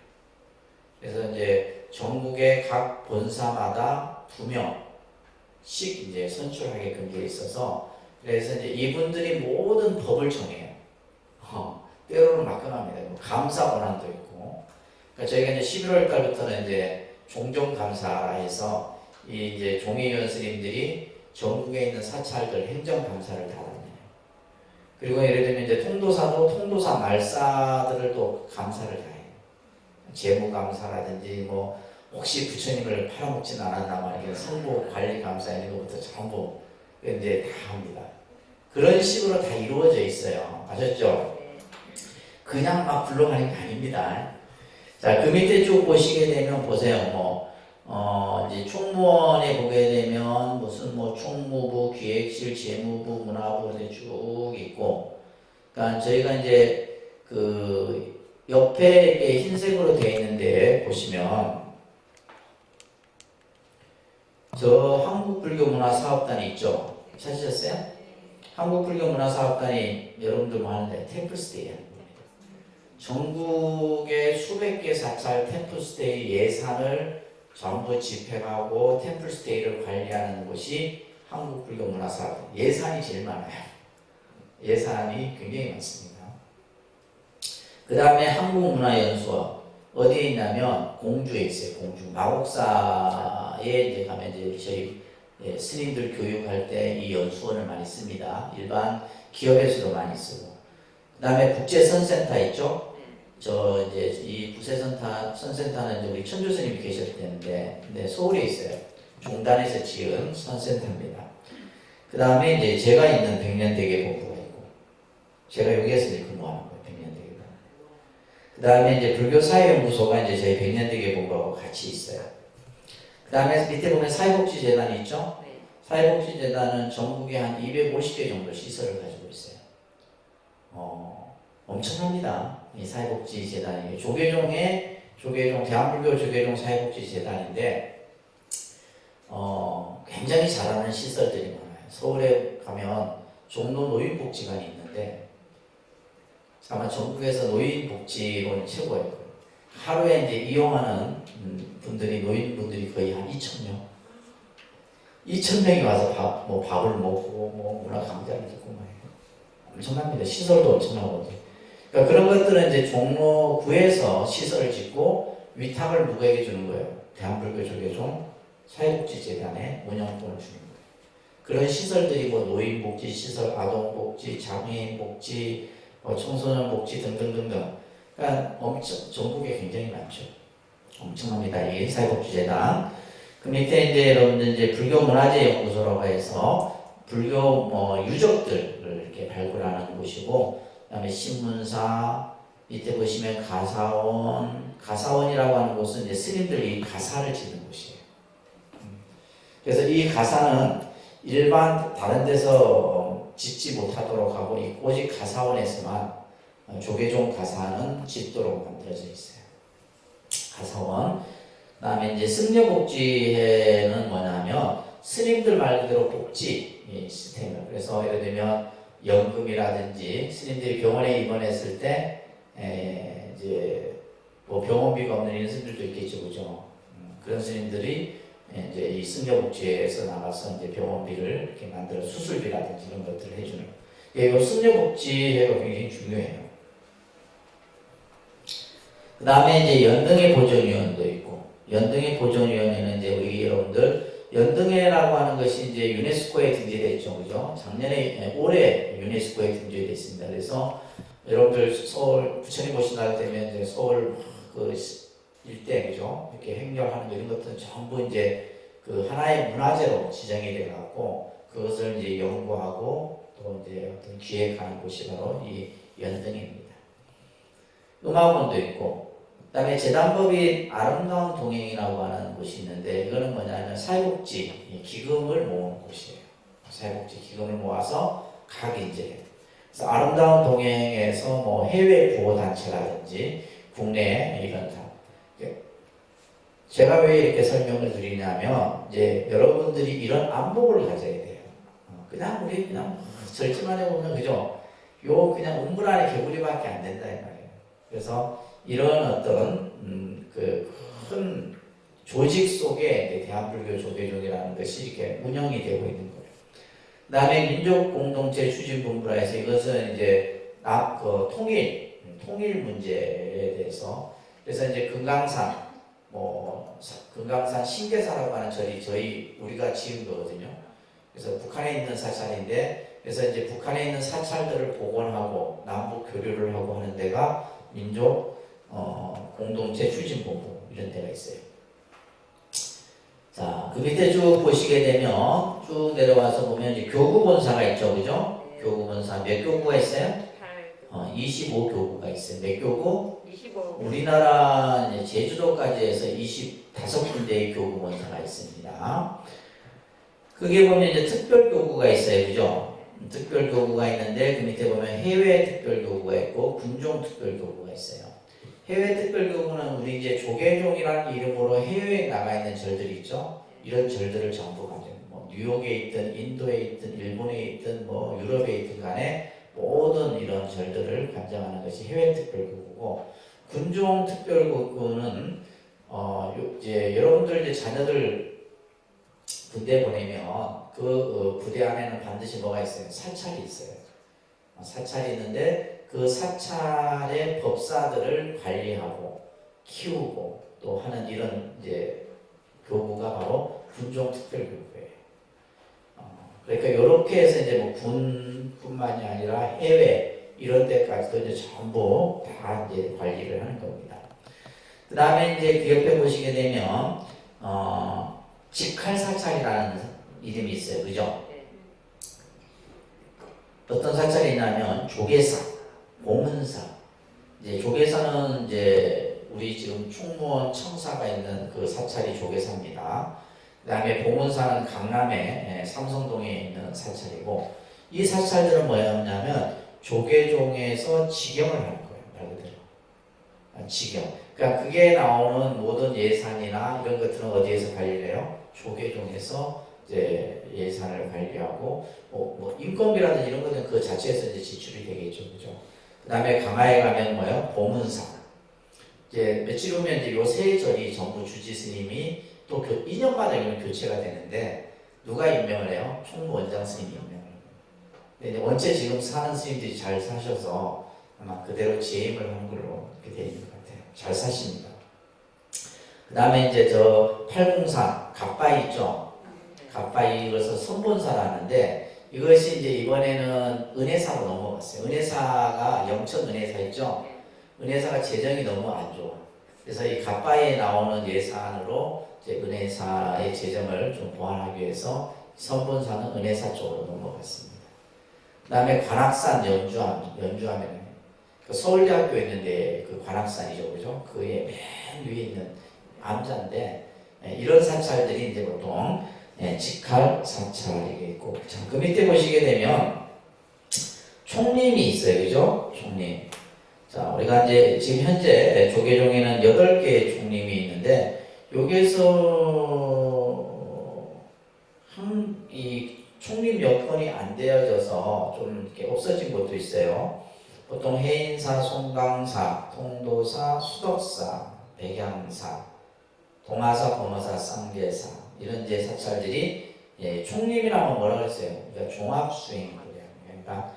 그래서 이제 전국의 각 본사마다 2명씩 이제 선출하게끔 되어 있어서 그래서 이제 이분들이 모든 법을 정해요. 때로는 막강합니다. 뭐 감사 권한도 있고. 그러니까 저희가 이제 11월 달부터는 이제 종종감사해서 이 이제 종회의원 스님들이 전국에 있는 사찰들 행정감사를 다 다녀요. 그리고 예를 들면 이제 통도사 말사들을 또 감사를 다 해요. 재무감사라든지 뭐 혹시 부처님을 팔아먹진 않았나 말이야 성부 관리 감사 이런 것부터 전부 이제 다 합니다. 그런 식으로 다 이루어져 있어요. 아셨죠? 그냥 막 불러가는 게 아닙니다. 자, 그 밑에 쭉 보시게 되면 보세요. 이제 총무원에 보게 되면 무슨 뭐 총무부, 기획실, 재무부, 문화부 이렇게 쭉 있고, 그러니까 저희가 이제 그 옆에 이렇게 흰색으로 되어 있는데 보시면 저 한국불교문화사업단이 있죠. 찾으셨어요? 한국불교문화사업단이 여러분들 뭐 하는데 템플스테이야. 전국의 수백 개 사찰 템플스테이 예산을 전부 집행하고 템플스테이를 관리하는 곳이 한국불교문화사업. 예산이 제일 많아요. 예산이 굉장히 많습니다. 그 다음에 한국문화연수원. 어디에 있냐면 공주에 있어요. 공주. 마곡사에 이제 가면 이제 저희 스님들 교육할 때 이 연수원을 많이 씁니다. 일반 기업에서도 많이 쓰고. 그 다음에 국제선센터 있죠? 저 이제 이 국제선센터는 이제 우리 천주 스님이 계셨을 때인데, 근데 서울에 있어요. 종단에서 지은 선센터입니다. 그 다음에 이제 제가 있는 백년대계본부가 있고, 제가 여기에서 이제 근무하는 거예요. 백년대계본. 그 다음에 이제 불교사회연구소가 이제 저희 백년대계본부하고 같이 있어요. 그 다음에 밑에 보면 사회복지재단이 있죠? 사회복지재단은 전국에 한 250개 정도 시설을 가지고 있어요. 엄청납니다. 이 사회복지재단이. 조계종 대한불교 조계종 사회복지재단인데, 굉장히 잘하는 시설들이 많아요. 서울에 가면 종로 노인복지관이 있는데, 아마 전국에서 노인복지로는 최고예요. 하루에 이제 이용하는 노인분들이 거의 한 2,000명. 2,000명이 와서 밥을 먹고, 문화 강좌를 듣고 막 해요. 엄청납니다. 시설도 엄청나고. 그러니까 그런 것들은 이제 종로구에서 시설을 짓고 위탁을 누구에게 주는 거예요? 대한불교 조계종 사회복지재단에 운영권을 주는 거예요. 그런 시설들이 노인복지 시설, 아동복지, 장애인복지, 청소년복지 등등등등. 그러니까 전국에 굉장히 많죠. 엄청납니다. 이 사회복지재단. 그 밑에 이제 여러분들 이제 불교문화재연구소라고 해서 불교 유적들을 이렇게 발굴하는 곳이고, 그다음에 신문사, 밑에 보시면 가사원이라고 하는 곳은 이제 스님들이 가사를 짓는 곳이에요. 그래서 이 가사는 일반 다른 데서 짓지 못하도록 하고, 오직 가사원에서만 조계종 가사는 짓도록 만들어져 있어요. 가사원. 그다음에 이제 승려복지회는 뭐냐면 스님들 말 그대로 복지 시스템을. 그래서 예를 들면 연금이라든지 스님들이 병원에 입원했을 때 이제 병원비가 없는 이런 스님들도 있겠죠, 그죠? 그런 스님들이 이제 이 승려복지회에서 나가서 이제 병원비를 이렇게 만들어 수술비라든지 이런 것들을 해주는. 이 승려복지회가 굉장히 중요해요. 그 다음에 이제 연등회 보존위원도 있고, 연등회 보존위원회는 이제 우리 여러분들 연등회라고 하는 것이 이제 유네스코에 등재됐죠, 그죠? 올해 유네스코에 등재됐습니다. 그래서 여러분들 서울 부처님 오신 날 되면 이제 서울 그 일대, 그죠? 이렇게 행렬하는 이런 것들은 전부 이제 그 하나의 문화재로 지정이 돼갖고 그것을 이제 연구하고 또 이제 어떤 기획하는 곳이 바로 이 연등회입니다. 음악원도 있고, 그 다음에 재단법인 아름다운 동행이라고 하는 곳이 있는데, 이거는 뭐냐면 사회복지 기금을 모으는 곳이에요. 사회복지 기금을 모아서 각 이제 그래서 아름다운 동행에서 해외 구호단체라든지 국내 이런 다. 제가 왜 이렇게 설명을 드리냐면, 이제 여러분들이 이런 안목을 가져야 돼요. 그냥 우리 그냥 절지만 해보면 그죠? 그냥 우물 안에 개구리밖에 안 된다 이 말이에요. 그래서 이런 어떤 그 큰 조직 속에 대한불교 조계종이라는 것이 이렇게 운영이 되고 있는 거예요. 그 다음에 민족공동체 추진본부라 해서 이것은 이제 통일 문제에 대해서, 그래서 이제 금강산 신계사라고 하는 절이 우리가 지은 거거든요. 그래서 북한에 있는 사찰인데, 그래서 이제 북한에 있는 사찰들을 복원하고 남북 교류를 하고 하는 데가 민족 공동체 추진본부 이런 데가 있어요. 자, 그 밑에 쭉 보시게 되면 쭉 내려와서 보면 이제 교구본사가 있죠, 그죠? 교구본사 몇 교구가 있어요? 25교구가 있어요. 몇 교구? 25. 우리나라 이제 제주도까지 해서 25군데의 교구본사가 있습니다. 그게 보면 이제 특별교구가 있어요, 그죠? 특별교구가 있는데 그 밑에 보면 해외 특별교구가 있고 군종 특별교구가 있어요. 해외 특별교구는 우리 이제 조계종이라는 이름으로 해외에 나가 있는 절들이 있죠. 이런 절들을 전부 가지고 뉴욕에 있든 인도에 있든 일본에 있든 유럽에 있든 간에 모든 이런 절들을 관장하는 것이 해외 특별교구. 특별교구고, 군종 특별교구는 이제 여러분들 이제 자녀들 군대 보내면 그 부대 안에는 반드시 뭐가 있어요? 사찰이 있어요. 사찰이 있는데 그 사찰의 법사들을 관리하고 키우고 또 하는 이런 이제 교구가 바로 군종 특별교구예요. 그러니까 이렇게 해서 이제 뭐 군뿐만이 아니라 해외 이런 데까지도 이제 전부 다 이제 관리를 하는 겁니다. 그 다음에 이제 그 옆에 보시게 되면 직할사찰이라는 이름이 있어요, 그죠? 어떤 사찰이 있냐면 조계사, 공문사. 이제 조계사는 이제 우리 지금 충무원 청사가 있는 그 사찰이 조계사입니다. 그 다음에 봉은사는 강남에 삼성동에 있는 사찰이고, 이 사찰들은 뭐였냐면 조계종에서 직영을 하는 거예요, 말 그대로. 직영. 그러니까 그게 나오는 모든 예산이나 이런 것들은 어디에서 관리를 해요? 조계종에서 이제 예산을 관리하고, 뭐 인건비라든지 이런 것은 그 자체에서 이제 지출이 되겠죠, 그죠? 그 다음에 강화에 가면 뭐예요? 봉은사. 이제 며칠 후면 이제 요 세 절이 전부 주지 스님이 또 2년마다 이런 교체가 되는데 누가 임명을 해요? 총무원장 스님이 임명을 해요. 근데 원체 지금 사는 스님들이 잘 사셔서 아마 그대로 재임을 하는 걸로 이렇게 되어 있는 것 같아요. 잘 사십니다. 그 다음에 이제 저 팔공산 갑바이 있죠? 갑바이 이것을 선본사라는데 이것이 이제 이번에는 은혜사로 넘어갔어요. 은혜사가 영천 은혜사 있죠? 은혜사가 재정이 너무 안 좋아. 그래서 이 갑바에 나오는 예산으로 이제 은혜사의 재정을 좀 보완하기 위해서 선본사는 은혜사 쪽으로 넘어갔습니다. 그 다음에 관악산 연주하면 그 서울대학교 있는데 그 관악산이죠, 그죠? 그의 맨 위에 있는 암자인데 이런 사찰들이 이제 보통 직할 사찰이겠고, 자, 그 밑에 보시게 되면 총림이 있어요, 그죠? 총림. 자, 우리가 이제 지금 현재 조계종에는 8개의 총림이 있는데 여기에서 이 총림 여건이 안 되어져서 좀 이렇게 없어진 것도 있어요. 보통 해인사, 송강사, 통도사, 수덕사, 백양사, 동화사, 범어사, 쌍계사 이런 이제 사찰들이 총림이라면 뭐라 그랬어요? 그러니까 종합수행이에요. 그러니까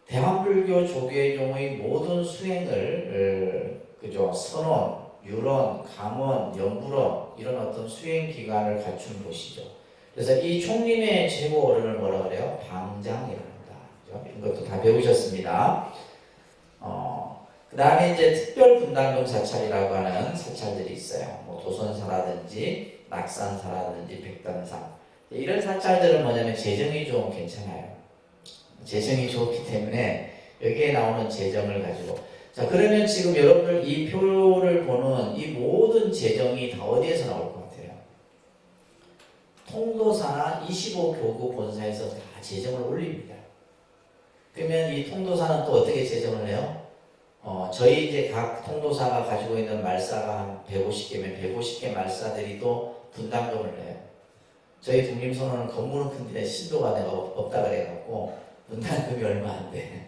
대한불교 조계종의 모든 수행을 그죠? 선원, 유론, 강원, 연불원 이런 어떤 수행 기관을 갖춘 곳이죠. 그래서 이 총림의 최고 어른을 뭐라 그래요? 방장이랍니다. 그죠? 이런 것도 다 배우셨습니다. 그 다음에 이제 특별분당동 사찰이라고 하는 사찰들이 있어요. 뭐 도선사라든지 낙산사라든지 백담사 이런 사찰들은 뭐냐면 재정이 좀 괜찮아요. 재정이 좋기 때문에 여기에 나오는 재정을 가지고, 자, 그러면 지금 여러분들 이 표를 보는 이 모든 재정이 다 어디에서 나올 것 같아요? 통도사나 25교구 본사에서 다 재정을 올립니다. 그러면 이 통도사는 또 어떻게 재정을 해요? 저희 이제 각 통도사가 가지고 있는 말사가 한 150개면 150개 말사들이 또 분담금을 내요. 저희 독립선언은 건물은 큰데 신도가 내가 없다 그래갖고 분담금이 얼마 안 돼.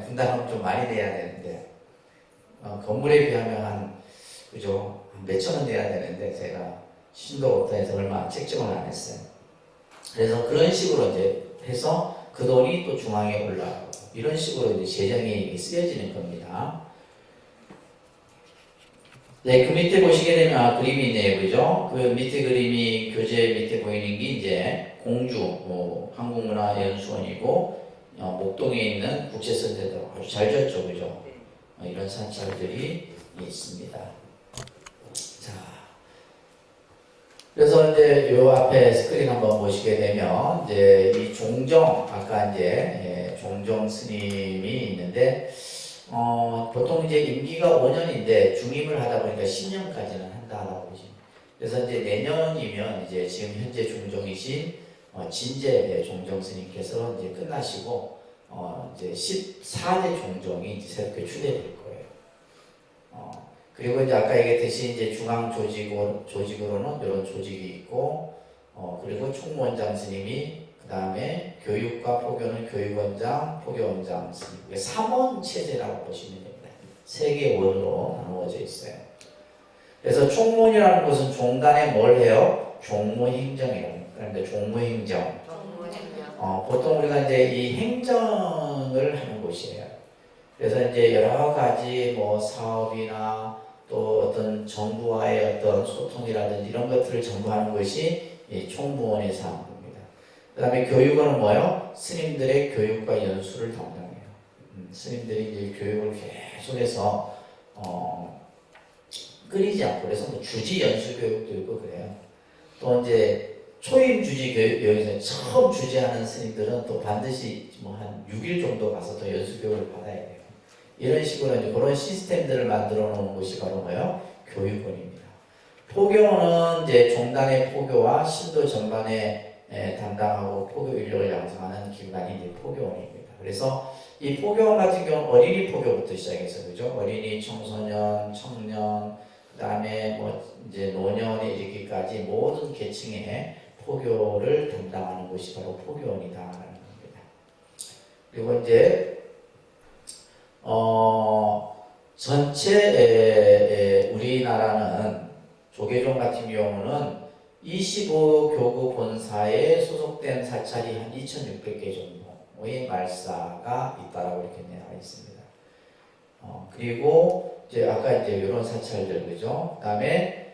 분담금 좀 많이 내야 되는데 건물에 비하면 한 그죠? 몇천 원 내야 되는데 제가 신도가 없다 해서 얼마 책정을 안 했어요. 그래서 그런 식으로 이제 해서 그 돈이 또 중앙에 올라가고 이런 식으로 이제 재정이 쓰여지는 겁니다. 네, 그 밑에 보시게 되면 그림이 있네요, 그죠? 그 밑에 그림이 교재 밑에 보이는 게 이제 공주 한국문화연수원이고 목동에 있는 국제선대도 아주 잘 졌죠, 그죠? 이런 사찰들이 있습니다. 자, 그래서 이제 요 앞에 스크린 한번 보시게 되면 이제 이 종정 아까 이제 종정 스님이 있는데 보통 이제 임기가 5년인데 중임을 하다 보니까 10년까지는 한다라고 보시면. 그래서 이제 내년이면 이제 지금 현재 종정이신 진재 종정 스님께서 이제 끝나시고 이제 14대 종정이 이제 새롭게 추대될 거예요. 그리고 이제 아까 얘기했듯이 이제 중앙 조직으로는 이런 조직이 있고 그리고 총무원장 스님이 그 다음에 교육과 포교는 교육원장, 포교원장 스님. 3원 체제라고 보시면 됩니다. 세 개의 원으로 나누어져 있어요. 그래서 총무원이라는 것은 종단에 뭘 해요? 종무행정이라는. 그런데 종무행정. 보통 우리가 이제 이 행정을 하는 곳이에요. 그래서 이제 여러 가지 뭐 사업이나 또 어떤 정부와의 어떤 소통이라든지 이런 것들을 전부 하는 것이 이 총무원에서 하는 겁니다. 그 다음에 교육원은 뭐예요? 스님들의 교육과 연수를 담당해요. 스님들이 이제 교육을 계속해서 끊이지 않고, 그래서 뭐 주지 연수 교육도 있고 그래요. 또 이제 초임 주지 교육, 여기서 처음 주지하는 스님들은 또 반드시 뭐 한 6일 정도 가서 또 연수 교육을 받아야 돼요. 이런 식으로 이제 그런 시스템들을 만들어 놓은 곳이 바로 뭐예요? 교육원입니다. 포교원은 이제 종단의 포교와 신도 전반에 담당하고 포교 인력을 양성하는 기관이 이제 포교원입니다. 그래서 이 포교원 같은 경우는 어린이 포교부터 시작해서, 그죠? 어린이, 청소년, 청년, 그 다음에 뭐 이제 노년에 이르기까지 모든 계층의 포교를 담당하는 곳이 바로 포교원이다라는 겁니다. 그리고 이제 전체 우리나라는 조계종 같은 경우는 25교구 본사에 소속된 사찰이 한 2,600개 정도의 말사가 있다라고 이렇게 나와 있습니다. 그리고 이제 아까 이제 이런 사찰들, 그죠? 그다음에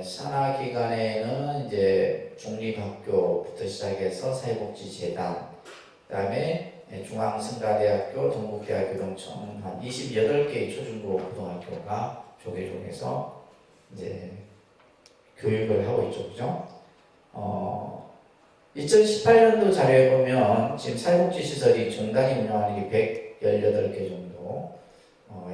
산하기관에는 이제 중립학교부터 시작해서 사회복지재단, 그다음에 중앙승가대학교, 동국대학교 등 총 한 28개의 초중고 고등학교가 조계종에서 이제 교육을 하고 있죠, 그죠? 2018년도 자료에 보면 지금 사회복지시설이 종단이 운영하는 게 118개 정도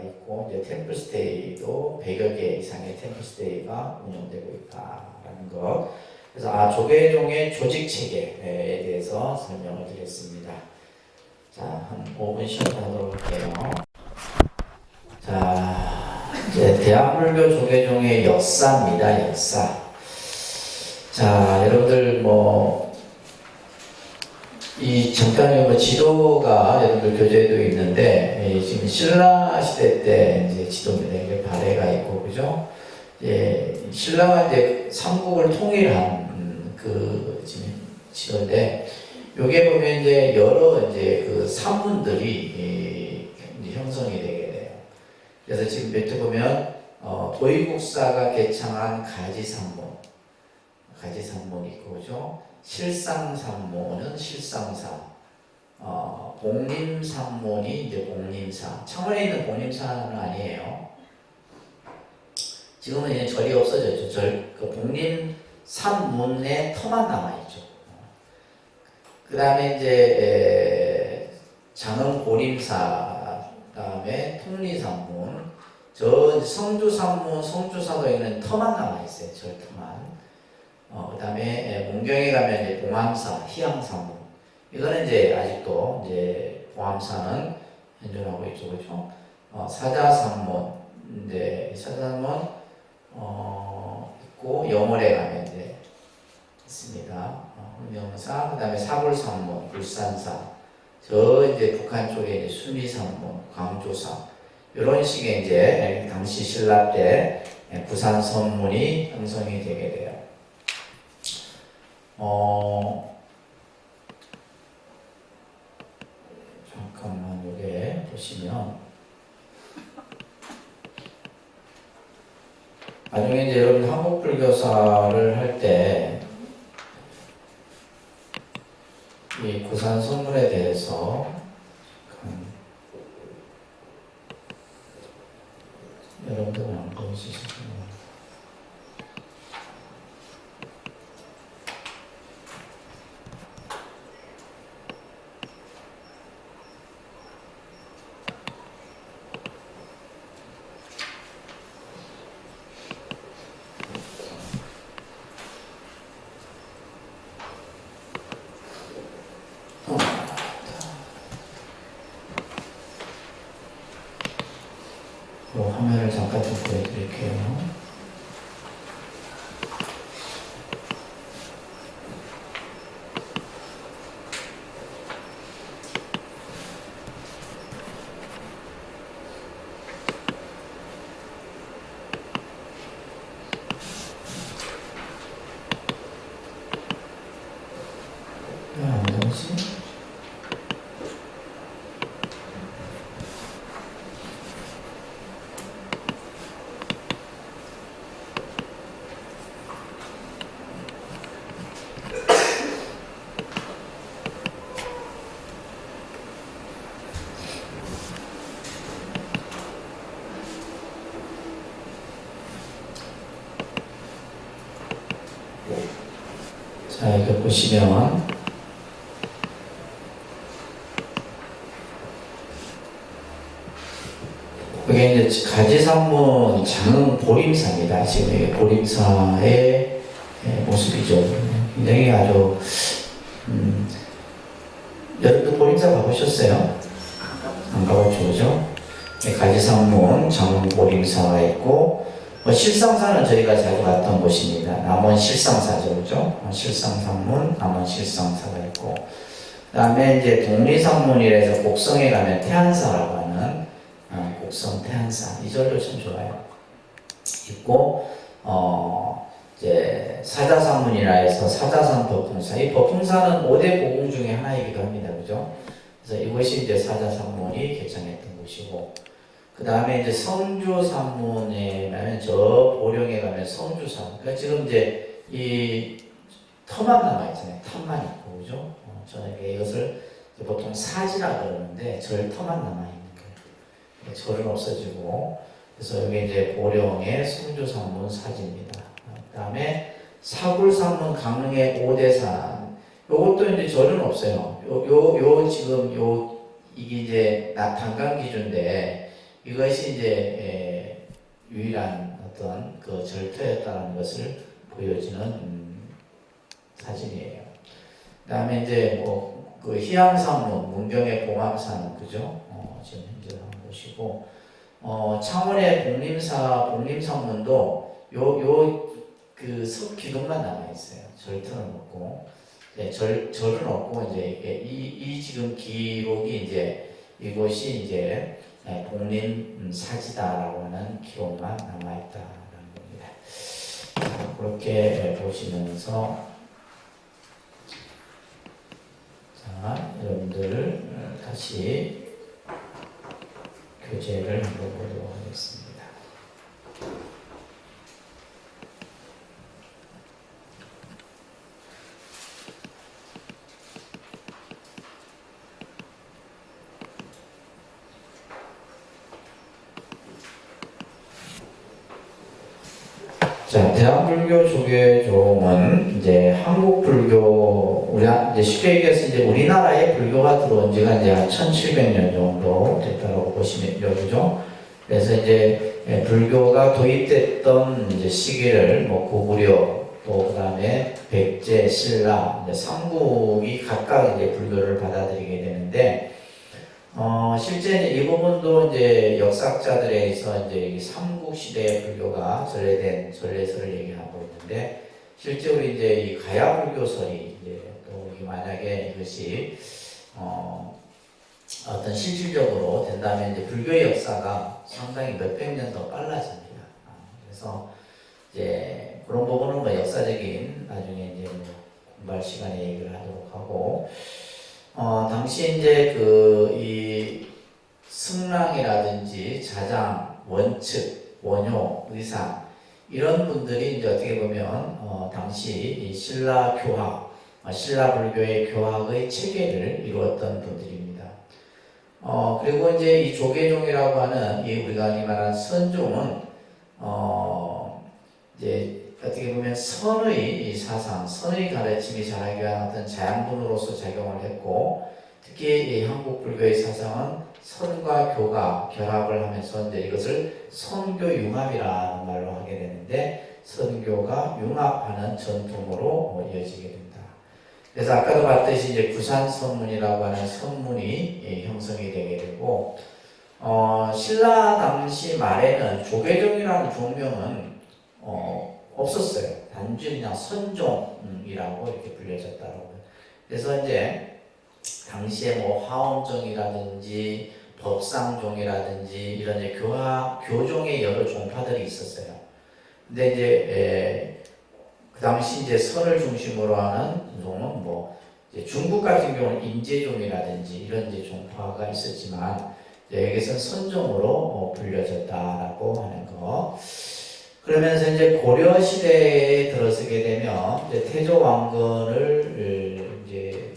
있고, 이제 템플스테이도 100여 개 이상의 템플스테이가 운영되고 있다라는 것. 그래서 조계종의 조직 체계에 대해서 설명을 드렸습니다. 자, 한 5분 쉬었다 하도록 할게요. 자, 이제 대한불교 조계종의 역사입니다. 역사. 자, 여러분들 이 잠깐 뭐 지도가 여러분들 교재에도 있는데, 지금 신라 시대 때 이제 지도입니다. 이게 발해가 있고, 그죠? 신라가 이제 삼국을 통일한 그 지도인데, 여기에 보면 이제 여러 이제 그 산문들이 이제 형성이 되게 돼요. 그래서 지금 밑에 보면 도의국사가 개창한 가지산문이 있고, 그죠? 실상산문은 실상사, 복림산문이 이제 복림사. 창원에 있는 복림사는 아니에요. 지금은 이제 절이 없어졌죠. 그 복림산문의 터만 남아있죠. 그 다음에 이제 장흥고림사, 다음에 통리산문, 저 성주산문, 성주사도 있는 터만 남아있어요. 절 터만. 그 다음에 문경에 가면 이제 봉암사, 희양산문. 이거는 이제 아직도 이제 봉암사는 현존하고 있죠, 그렇죠? 사자산문, 이제 사자산문 있고, 영월에 가면 이제 있습니다. 훈명사, 그 다음에 사불산문, 울산사, 저 이제 북한 쪽에 이제 수미산문, 광조사, 이런 식의 이제 당시 신라 때 부산 선문이 형성이 되게 돼요. 잠깐만, 여기 보시면 나중에 이제 여러분 한국불교사를 할 때 이 부산 선문에 대해서 여러분들은 안 보시겠어요. 화면을 잠깐 좀 보여드릴게요. 뭐지? 자, 이렇게 보시면 이게 이제 가지산문 장흥 보림사입니다. 지금 이게 보림사의 모습이죠. 굉장히 아주 여러분도 보림사 가보셨어요? 안 가봤죠, 그죠? 가지산문 장흥 보림사가 있고 실상사는 저희가 자주 갔던 곳입니다. 남원 실상사죠, 그죠? 실상산문, 남원 실상사가 있고, 그 다음에 이제 독리산문이라서 곡성에 가면 태안사라고 하는 곡성 태안사, 이 절도 참 좋아요. 있고, 이제 사자산문이라 해서 사자산 법풍사, 이 법풍사는 5대 고궁 중에 하나이기도 합니다, 그죠? 그래서 이것이 이제 사자산문이 개창했던 곳이고, 그 다음에 이제 성주산문에 가면 저 보령에 가면 성주산문. 그러니까 지금 이제 이 터만 남아있잖아요. 탑만 있고, 그죠? 저는 이것을 보통 사지라 그러는데 절터만 남아있는 거예요. 절은 없어지고, 그래서 여기 이제 보령의 성주산문 사지입니다. 그 다음에 사굴산문 강릉의 오대산. 요것도 이제 절은 없어요. 지금 이게 이제 단강 기준인데, 이것이 이제 유일한 어떤 그 절터였다는 것을 보여주는 사진이에요. 그 다음에 이제 그 희양산문, 문경의 봉암산, 그죠? 지금 현재 한 곳이고, 창원의 복림산문도 그 석기둥만 남아있어요. 절터는 없고, 절은 없고, 이제 이 지금 기록이 이제 이곳이 이제 복림 사지다라고 하는 기록만 남아있다라는 겁니다. 자, 그렇게 보시면서 자, 여러분들 다시 교재를 한번 보도록 하겠습니다. 자, 대한불교 조계종은 이제 한국불교, 이제 쉽게 얘기해서 이제 우리나라에 불교가 들어온 지가 이제 한 1700년 정도 됐다고 보시면 되죠. 그래서 이제 불교가 도입됐던 이제 시기를 고구려, 또 그 다음에 백제, 신라, 이제 삼국이 각각 이제 불교를 받아들이게 되는데, 실제 이 부분도 이제 역사학자들에 의해서 이제 삼국시대의 불교가 전래된 전래설을 얘기하고 있는데, 실제로 이제 이 가야불교설이 이제 또 만약에 이것이 어떤 실질적으로 된다면 이제 불교의 역사가 상당히 몇백 년 더 빨라집니다. 그래서 이제 그런 부분은 뭐 역사적인 나중에 이제 공부할 시간에 얘기를 하도록 하고, 당시 이제 이 승랑이라든지 자장, 원측, 원효, 의상 이런 분들이 이제 어떻게 보면 당시 이 신라 교학, 신라 불교의 교학의 체계를 이루었던 분들입니다. 그리고 이제 이 조계종이라고 하는 이 우리가 말하는 선종은 이제 어떻게 보면 선의 사상, 선의 가르침이 자라기 위한 어떤 자양분으로서 작용을 했고, 특히 이 한국 불교의 사상은 선과 교가 결합을 하면서 이제 이것을 선교융합이라는 말로 하게 되는데, 선교가 융합하는 전통으로 이어지게 됩니다. 그래서 아까도 봤듯이 이제 구산선문이라고 하는 선문이 형성이 되게 되고, 신라 당시 말에는 조계종이라는 종명은 없었어요. 단순히 그냥 선종이라고 이렇게 불려졌다고. 그래서 이제 당시에 화엄종이라든지 법상종이라든지 이런 이제 교종의 여러 종파들이 있었어요. 근데 이제 그 당시 이제 선을 중심으로 하는 종은 이제 중국 같은 경우는 인재종이라든지 이런 이제 종파가 있었지만 여기서는 선종으로 불려졌다라고 하는 거. 그러면서 이제 고려 시대에 들어서게 되면 이제 태조 왕건을 이제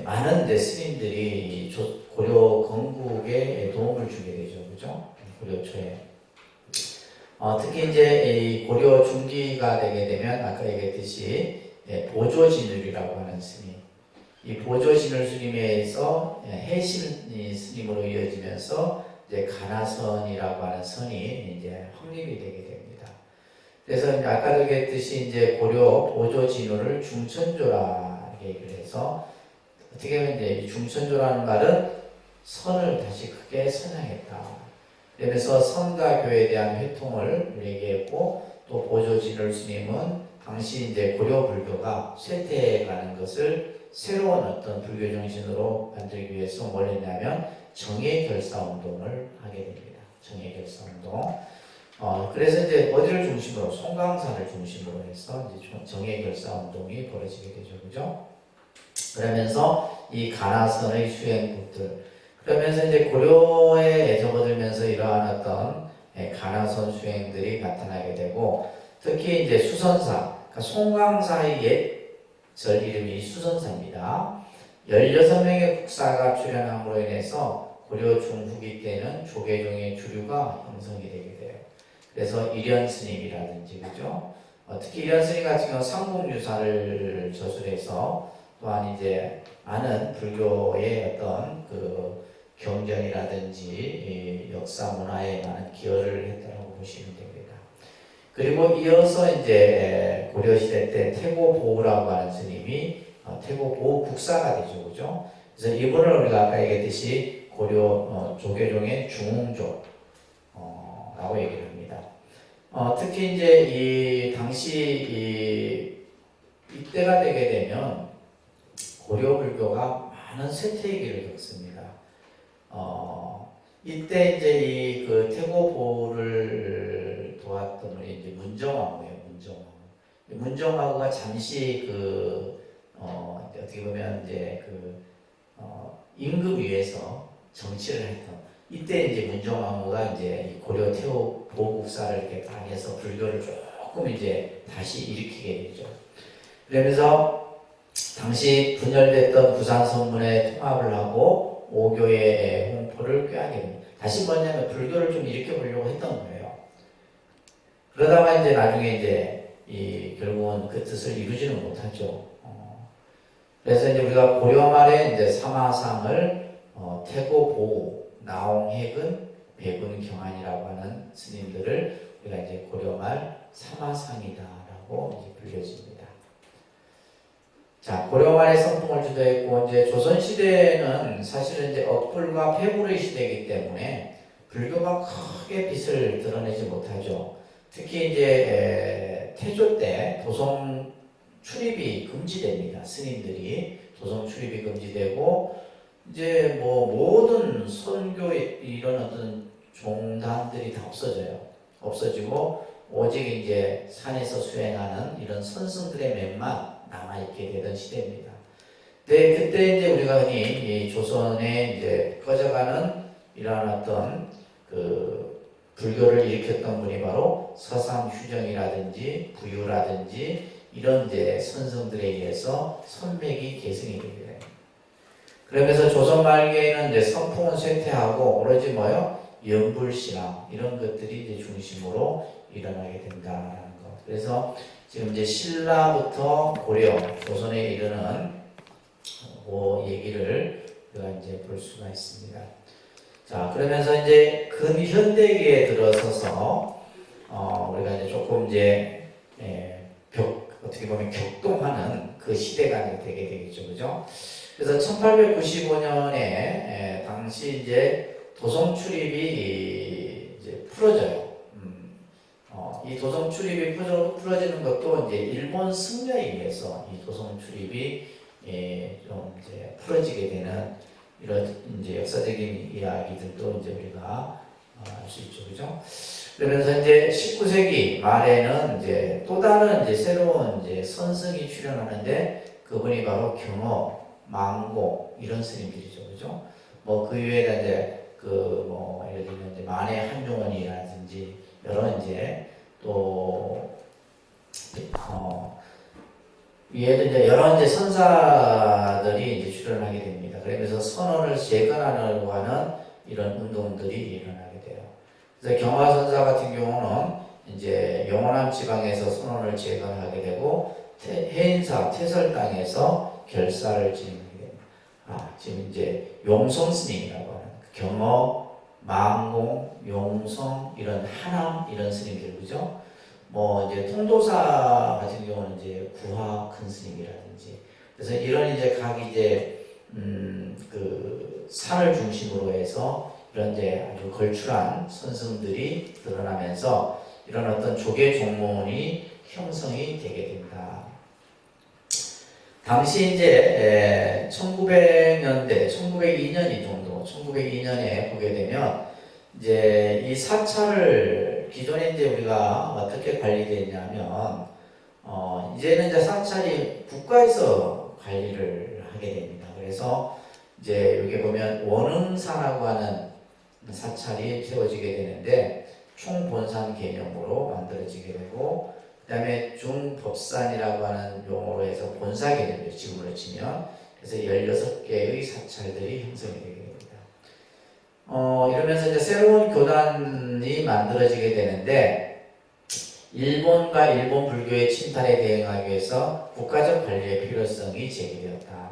많은 이제 스님들이 고려 건국에 도움을 주게 되죠, 그죠? 고려 초에. 특히 이제 이 고려 중기가 되게 되면 아까 얘기했듯이 보조진울이라고 하는 스님, 이 보조진울 스님에서 해심 스님으로 이어지면서 이제 가나선이라고 하는 선이 이제 확립이 되게 됩니다. 그래서 이제 아까 얘기했듯이 이제 고려 보조진울을 중천조라 얘기를 해서 어떻게 보면 이제 중천조라는 말은 선을 다시 크게 선양했다. 그래서 선과 교에 대한 회통을 얘기했고, 또 보조진울 스님은 당시 이제 고려 불교가 쇠퇴해가는 것을 새로운 어떤 불교 정신으로 만들기 위해서 뭘 했냐면 정예 결사 운동을 하게 됩니다. 정예 결사 운동. 그래서 이제 어디를 중심으로, 송강사를 중심으로 해서 이제 정예 결사 운동이 벌어지게 되죠, 그죠? 그러면서 이 가나선의 수행법들, 그러면서 이제 고려에 접어들면서 이러한 어떤 가나선 수행들이 나타나게 되고, 특히 이제 수선사, 그러니까 송강사의 옛절 이름이 수선사입니다. 16명의 국사가 출현함으로 인해서 고려 중후기 때는 조계종의 주류가 형성이 되게 돼요. 그래서 일현 스님이라든지, 그죠? 특히 일현 스님 같은 경우는 삼국유사를 저술해서 또한 이제 많은 불교의 어떤 그 경전이라든지 역사 문화에 많은 기여를 했다고 보시면 됩니다. 그리고 이어서 이제 고려 시대 때 태고보우라고 하는 스님이 태고보우 국사가 되죠, 그죠? 그래서 이분을 우리가 아까 얘기했듯이 고려 조계종의 중흥조라고 얘기를 합니다. 특히 이제 이 당시 이때가 되게 되면 고려 불교가 많은 쇠퇴기를 겪습니다. 이때 이제 이 그 태고보를 도왔던 우리 이제 문정왕후예요, 문정왕후. 문정왕후가 잠시 어떻게 보면 이제 임금 위에서 정치를 했던, 이때 이제 문정왕후가 이제 고려 태호 보국사를 이렇게 당해서 불교를 조금 이제 다시 일으키게 되죠. 그러면서 당시 분열됐던 부산 성문에 통합을 하고 오교의 홍포를 꾀하게 됩니다. 다시 뭐냐면 불교를 좀 일으켜 보려고 했던 거예요. 그러다가 이제 나중에 이제 결국은 그 뜻을 이루지는 못하죠. 그래서 이제 우리가 고려 말에 이제 사마상을 태고보우, 나홍해근, 백운경안이라고 하는 스님들을 우리가 이제 고려말 사마상이다라고 이제 불려집니다. 자, 고려말의 선풍을 주도했고, 이제 조선시대는 사실은 이제 억불과 폐불의 시대이기 때문에 불교가 크게 빛을 드러내지 못하죠. 특히 이제 태조 때 도성 출입이 금지됩니다. 스님들이 도성 출입이 금지되고, 이제 뭐 모든 선교 이런 어떤 종단들이 다 없어지고 오직 이제 산에서 수행하는 이런 선승들의 면만 남아있게 되던 시대입니다. 네, 그때 이제 우리가 흔히 이 조선에 이제 꺼져가는 이러한 어떤 그 불교를 일으켰던 분이 바로 서상휴정이라든지 부유라든지 이런 이제 선성들에 의해서 선맥이 계승이 되게 됩니다. 그러면서 조선 말기에는 이제 선풍은 쇠퇴하고 오로지 연불신앙 이런 것들이 이제 중심으로 일어나게 된다는 것. 그래서 지금 이제 신라부터 고려, 조선에 이르는 그 얘기를 우리가 이제 볼 수가 있습니다. 자, 그러면서 이제 근현대기에 들어서서 우리가 이제 조금 이제 어떻게 보면 격동하는 그 시대가 되게 되겠죠, 그죠? 그래서 1895년에 당시 이제 도성 출입이 이제 풀어져요. 이 도성 출입이 풀어지는 것도 이제 일본 승려에 의해서 이 도성 출입이 좀 이제 풀어지게 되는 이런 이제 역사적인 이야기들도 이제 우리가 알 수 있죠, 그죠? 그러면서 이제 19세기 말에는 이제 또 다른 이제 새로운 이제 선승이 출현하는데 그분이 바로 경어, 망고 이런 스님들이죠, 그죠? 뭐 그 위에다 이제 예를 들면 이제 만해 한종원이라든지 여러 이제 또 위에도 이제 여러 이제 선사들이 이제 출연하게 됩니다. 그러면서 선원을 재건하려고 하는 이런 운동들이 일어나게 돼요. 그래서 경화 선사 같은 경우는 이제 영원함 지방에서 선원을 재건하게 되고 해인사 태설 땅에서 결사를 진행하게 됩니다. 지금 이제 용성 스님이라고 하는 경어, 망공, 용성 이런 하남 이런 스님들 그죠? 뭐 이제 통도사 같은 경우는 이제 구화 큰 스님이라든지 그래서 이런 이제 각 이제 그 산을 중심으로 해서 이런 이제 아주 걸출한 선승들이 드러나면서 이런 어떤 조계 종문이 형성이 되게 된다. 당시 이제 1900년대, 1902년 정도, 1902년에 보게 되면 이제 이 사찰을 기존에 이제 우리가 어떻게 관리되냐면 이제는 이제 사찰이 국가에서 관리를 하게 됩니다. 그래서 이제 여기 보면 원흥사라고 하는 사찰이 세워지게 되는데 총본산 개념으로 만들어지게 되고 그 다음에 중법산이라고 하는 용어로 해서 본사 개념이죠. 지금으로 치면 그래서 16개의 사찰들이 형성이 되게 됩니다. 이러면서 이제 새로운 교단이 만들어지게 되는데 일본과 일본 불교의 침탈에 대응하기 위해서 국가적 관리의 필요성이 제기되었다.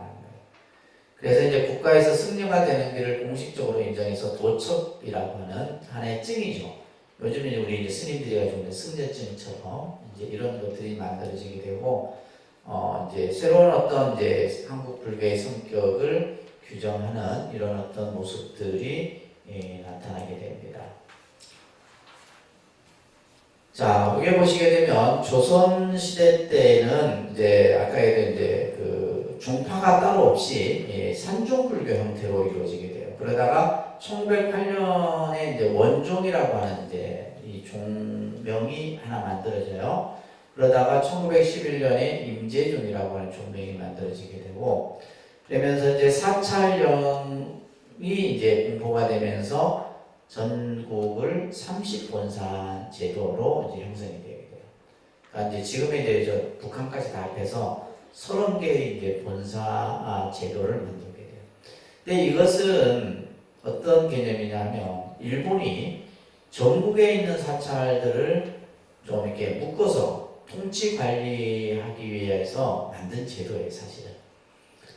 그래서 이제 국가에서 승려가 되는 길을 공식적으로 인정해서 도첩이라고 하는 하나의 증이죠. 요즘 이제 우리 이제 스님들이 가지고 있는 승려증처럼 이제 이런 것들이 만들어지게 되고 이제 새로운 어떤 이제 한국 불교의 성격을 규정하는 이런 어떤 모습들이 나타나게 됩니다. 자, 여기 보시게 되면 조선 시대 때는 이제 아까에도 이제 그 중파가 따로 없이 산종불교 형태로 이루어지게 돼요. 그러다가 1908년에 이제 원종이라고 하는 이제 이 종명이 하나 만들어져요. 그러다가 1911년에 임재종이라고 하는 종명이 만들어지게 되고 그러면서 이제 사찰령이 이제 공포가 되면서 전국을 30본산 제도로 이제 형성이 되게 돼요. 그러니까 이제 지금의 이제 북한까지 다 합해서 30개의 이제 본사 제도를 만들게 돼요. 근데 이것은 어떤 개념이냐면 일본이 전국에 있는 사찰들을 좀 이렇게 묶어서 통치 관리하기 위해서 만든 제도예요, 사실은.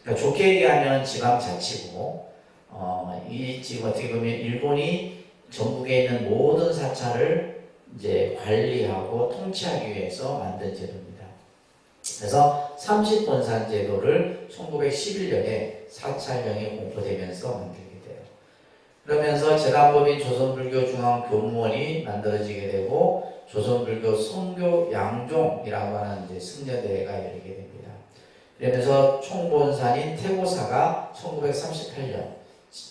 그러니까 좋게 얘기하면 지방자치고, 이 지금 어떻게 보면 일본이 전국에 있는 모든 사찰을 이제 관리하고 통치하기 위해서 만든 제도입니다. 그래서 30본산 제도를 1911년에 사찰령이 공포되면서 만들게 돼요. 그러면서 재단법인 조선불교중앙교무원이 만들어지게 되고 조선불교 선교 양종이라고 하는 이제 승려대회가 열리게 됩니다. 그러면서 총본산인 태고사가 1938년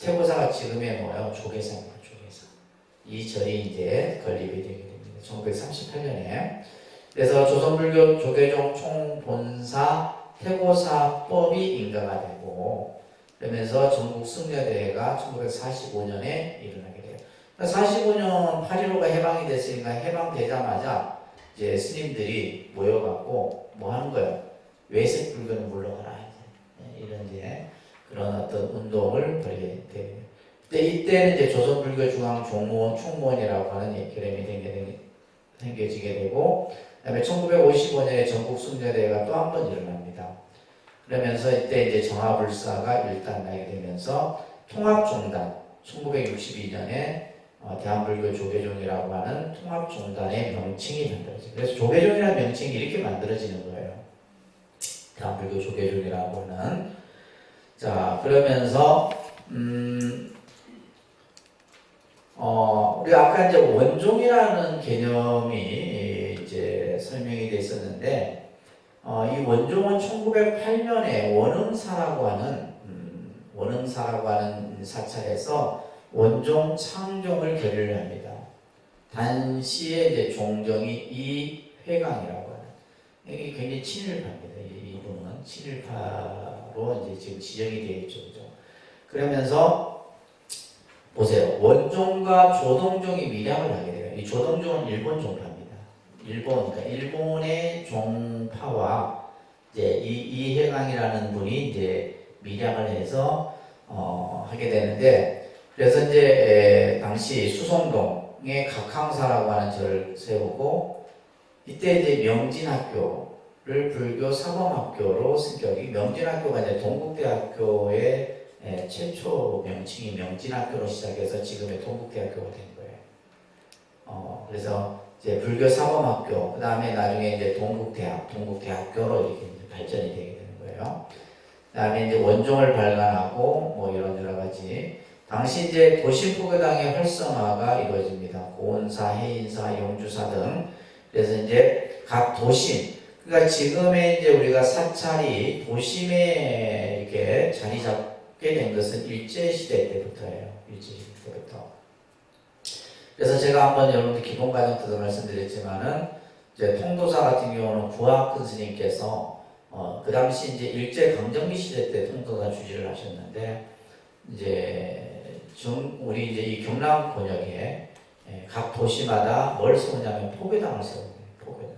태고사가 지금의 뭐예요? 조계사입니다. 조계사. 이 절이 이제 건립이 되게 됩니다. 1938년에. 그래서 조선불교 조계종 총본사 태고사법이 인가가 되고 그러면서 전국 승려대회가 1945년에 일어나게 돼요. 45년 8.15가 해방이 됐으니까 해방되자마자 이제 스님들이 모여갖고 뭐 하는 거예요? 외색 불교는 물러가라. 이런 이제 그런 어떤 운동을 벌이게 됩니다. 근데 이때는 이제 조선불교중앙종무원 총무원이라고 하는 결함이 생겨지게 되고, 그다음에 1955년에 전국 승려대회가 또 한 번 일어납니다. 그러면서 이때 이제 정화불사가 일단 나게 되면서 통합종단 1962년에 대한불교 조계종이라고 하는 통합종단의 명칭이 만들어져요. 그래서 조계종이라는 명칭이 이렇게 만들어지는 거예요. 대한불교 조계종이라고 하는. 자, 그러면서 우리 아까 이제 원종이라는 개념이 이제 설명이 돼 있었는데 이 원종은 1908년에 원흥사라고 하는 사찰에서 원종 창종을 결의를 합니다. 단시에 이제 종정이 이회강이라고 하는 이게 굉장히 친일파입니다. 이분은 친일파로 이제 지금 지정이 되어 있죠. 그죠? 그러면서 보세요. 원종과 조동종이 밀양을 하게 돼요. 이 조동종은 일본 종파입니다. 그러니까 일본의 종파와 이제 이해강이라는 분이 이제 밀양을 해서 하게 되는데, 그래서 이제 당시 수송동에 각항사라고 하는 절을 세우고, 이때 이제 명진학교를 불교 사범학교로 승격이, 명진학교가 이제 동국대학교의 최초 명칭이 명진학교로 시작해서 지금의 동국대학교가 된 거예요. 그래서 이제 불교 사범학교, 그 다음에 나중에 이제 동국대학교로 이렇게 이제 발전이 되게 되는 거예요. 그 다음에 이제 원종을 발간하고 뭐 이런 여러 가지. 당시 이제 도심포교당의 활성화가 이루어집니다. 고은사, 해인사, 용주사 등. 그래서 이제 각 도심, 그러니까 지금의 이제 우리가 사찰이 도심에 이렇게 자리 잡게 된 것은 일제시대 때부터예요. 일제시대 때부터. 그래서 제가 한번 여러분들 기본 과정 때도 말씀드렸지만은, 이제 통도사 같은 경우는 구학근 스님께서 그 당시 이제 일제 강점기 시대 때 통도사 주지를 하셨는데, 이제 우리 이제 이 경남 권역에 각 도시마다 뭘 세우냐면 포교당을 세웁니다. 포교당.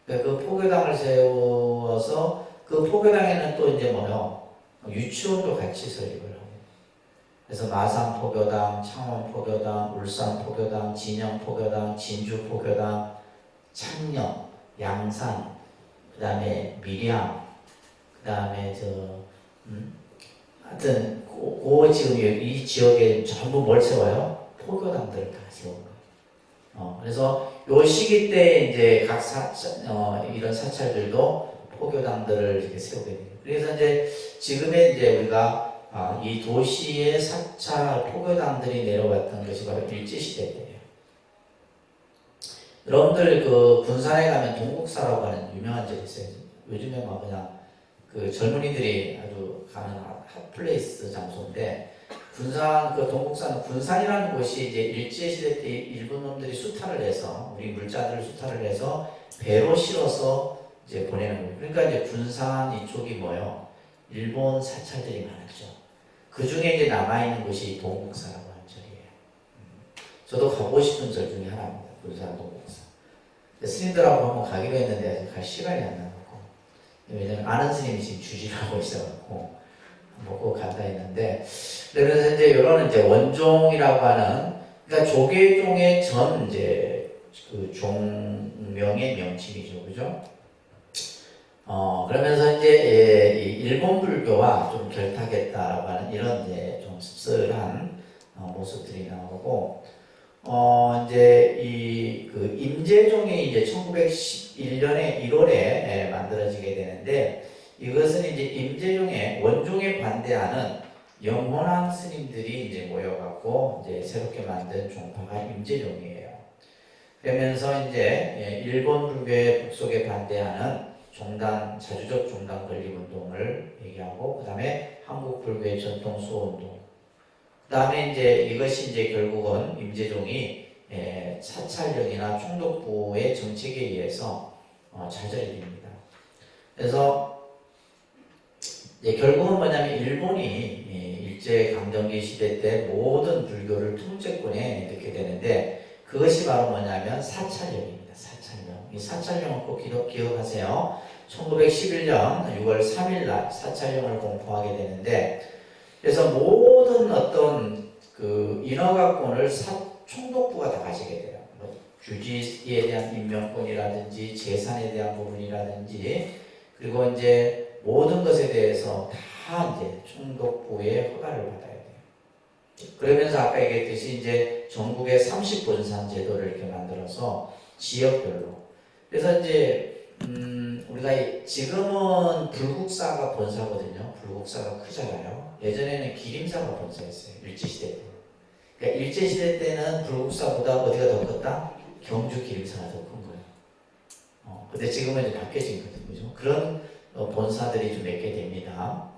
그러니까 그 포교당을 세워서 그 포교당에는 또 이제 뭐요? 유치원도 같이 설립을 합니다. 그래서 마산 포교당, 창원 포교당, 울산 포교당, 진영 포교당, 진주 포교당, 창녕, 양산, 그 다음에 밀양, 그 다음에 하여튼 지금 이 지역에 전부 뭘 세워요? 포교당들을 다 세운 거예요. 그래서 요 시기 때 이제 각 이런 사찰들도 포교당들을 이렇게 세우게 돼요. 그래서 이제 지금의 이제 우리가 이 도시의 사찰 포교당들이 내려왔던 것이 바로 일제시대 때예요. 여러분들 그 군산에 가면 동국사라고 하는 유명한 절이 있어요. 요즘에 막 그냥 그 젊은이들이 아주 가는 핫플레이스 장소인데, 군산 그 동국사는 군산이라는 곳이 이제 일제시대 때 일본 놈들이 수탈을 해서, 우리 물자들을 수탈을 해서 배로 실어서 이제 보내는 거예요. 그러니까 이제 군산 이쪽이 뭐요? 일본 사찰들이 많았죠. 그 중에 이제 남아있는 곳이 동국사라고 하는 절이에요. 저도 가고 싶은 절 중에 하나입니다. 군산 동국사. 스님들하고 한번 가기로 했는데 아직 갈 시간이 안 나고, 왜냐면 아는 스님이 지금 주지를 하고 있어갖고 꼭 간다 했는데, 그래서 이제 이런 이제 원종이라고 하는, 그러니까 조계종의 전 이제 그 종명의 명칭이죠, 그죠? 그러면서 이제 일본 불교와 좀 결탁했다라고 하는 이런 이제 좀 씁쓸한 모습들이 나오고, 이제 그 임재종이 이제 1911년에 1월에 만들어지게 되는데, 이것은 이제 임재종의 원종에 반대하는 영혼왕 스님들이 이제 모여갖고 이제 새롭게 만든 종파가 임재종이에요. 그러면서 이제 일본 불교의 복속에 반대하는 자주적 종단 건립 운동을 얘기하고, 그 다음에 한국 불교의 전통 수호 운동, 그 다음에 이제 이것이 이제 결국은 임재종이 사찰령이나 총독부의 정책에 의해서 좌절이 됩니다. 그래서 이제 결국은 뭐냐면 일본이 일제 강점기 시대 때 모든 불교를 통제권에 넣게 되는데, 그것이 바로 뭐냐면 사찰령입니다. 사찰령. 이 사찰령을 꼭 기억하세요. 1911년 6월 3일 날 사찰령을 공포하게 되는데, 그래서 모든 어떤 그 인허가권을 총독부가 다 가지게 돼요. 뭐 규지에 대한 임명권이라든지 재산에 대한 부분이라든지, 그리고 이제 모든 것에 대해서 다 이제 총독부의 허가를 받아야 돼요. 그러면서 아까 얘기했듯이 이제 전국에 30분산 제도를 이렇게 만들어서 지역별로. 그래서 이제 우리가 지금은 불국사가 본사거든요. 불국사가 크잖아요. 예전에는 기림사가 본사였어요. 일제시대 때. 그러니까 일제시대 때는 불국사보다 어디가 더 컸다? 경주 기림사가 더 큰 거예요. 근데 지금은 이제 바뀌어진 거죠. 그죠? 그런 본사들이 좀 몇 개 됩니다.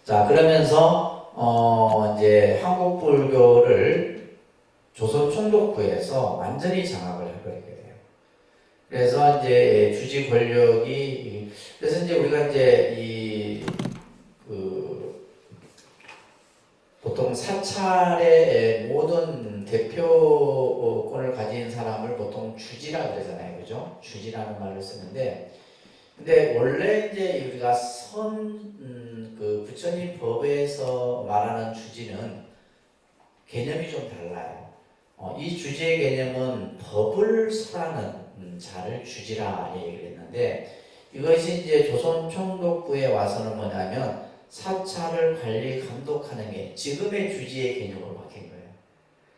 자, 그러면서 이제 한국 불교를 조선 총독부에서 완전히 장악을 해버리게 돼요. 그래서 이제 주지 권력이 그래서 이제 우리가 이제 그 보통 사찰의 모든 대표권을 가진 사람을 보통 주지라 그러잖아요, 그죠? 주지라는 말을 쓰는데, 근데 원래 이제 우리가 그 부처님 법에서 말하는 주지는 개념이 좀 달라요. 이 주지의 개념은 법을 설하는 자를 주지라 얘기를 했는데, 이것이 이제 조선 총독부에 와서는 뭐냐면 사찰을 관리 감독하는 게 지금의 주지의 개념으로 바뀐 거예요.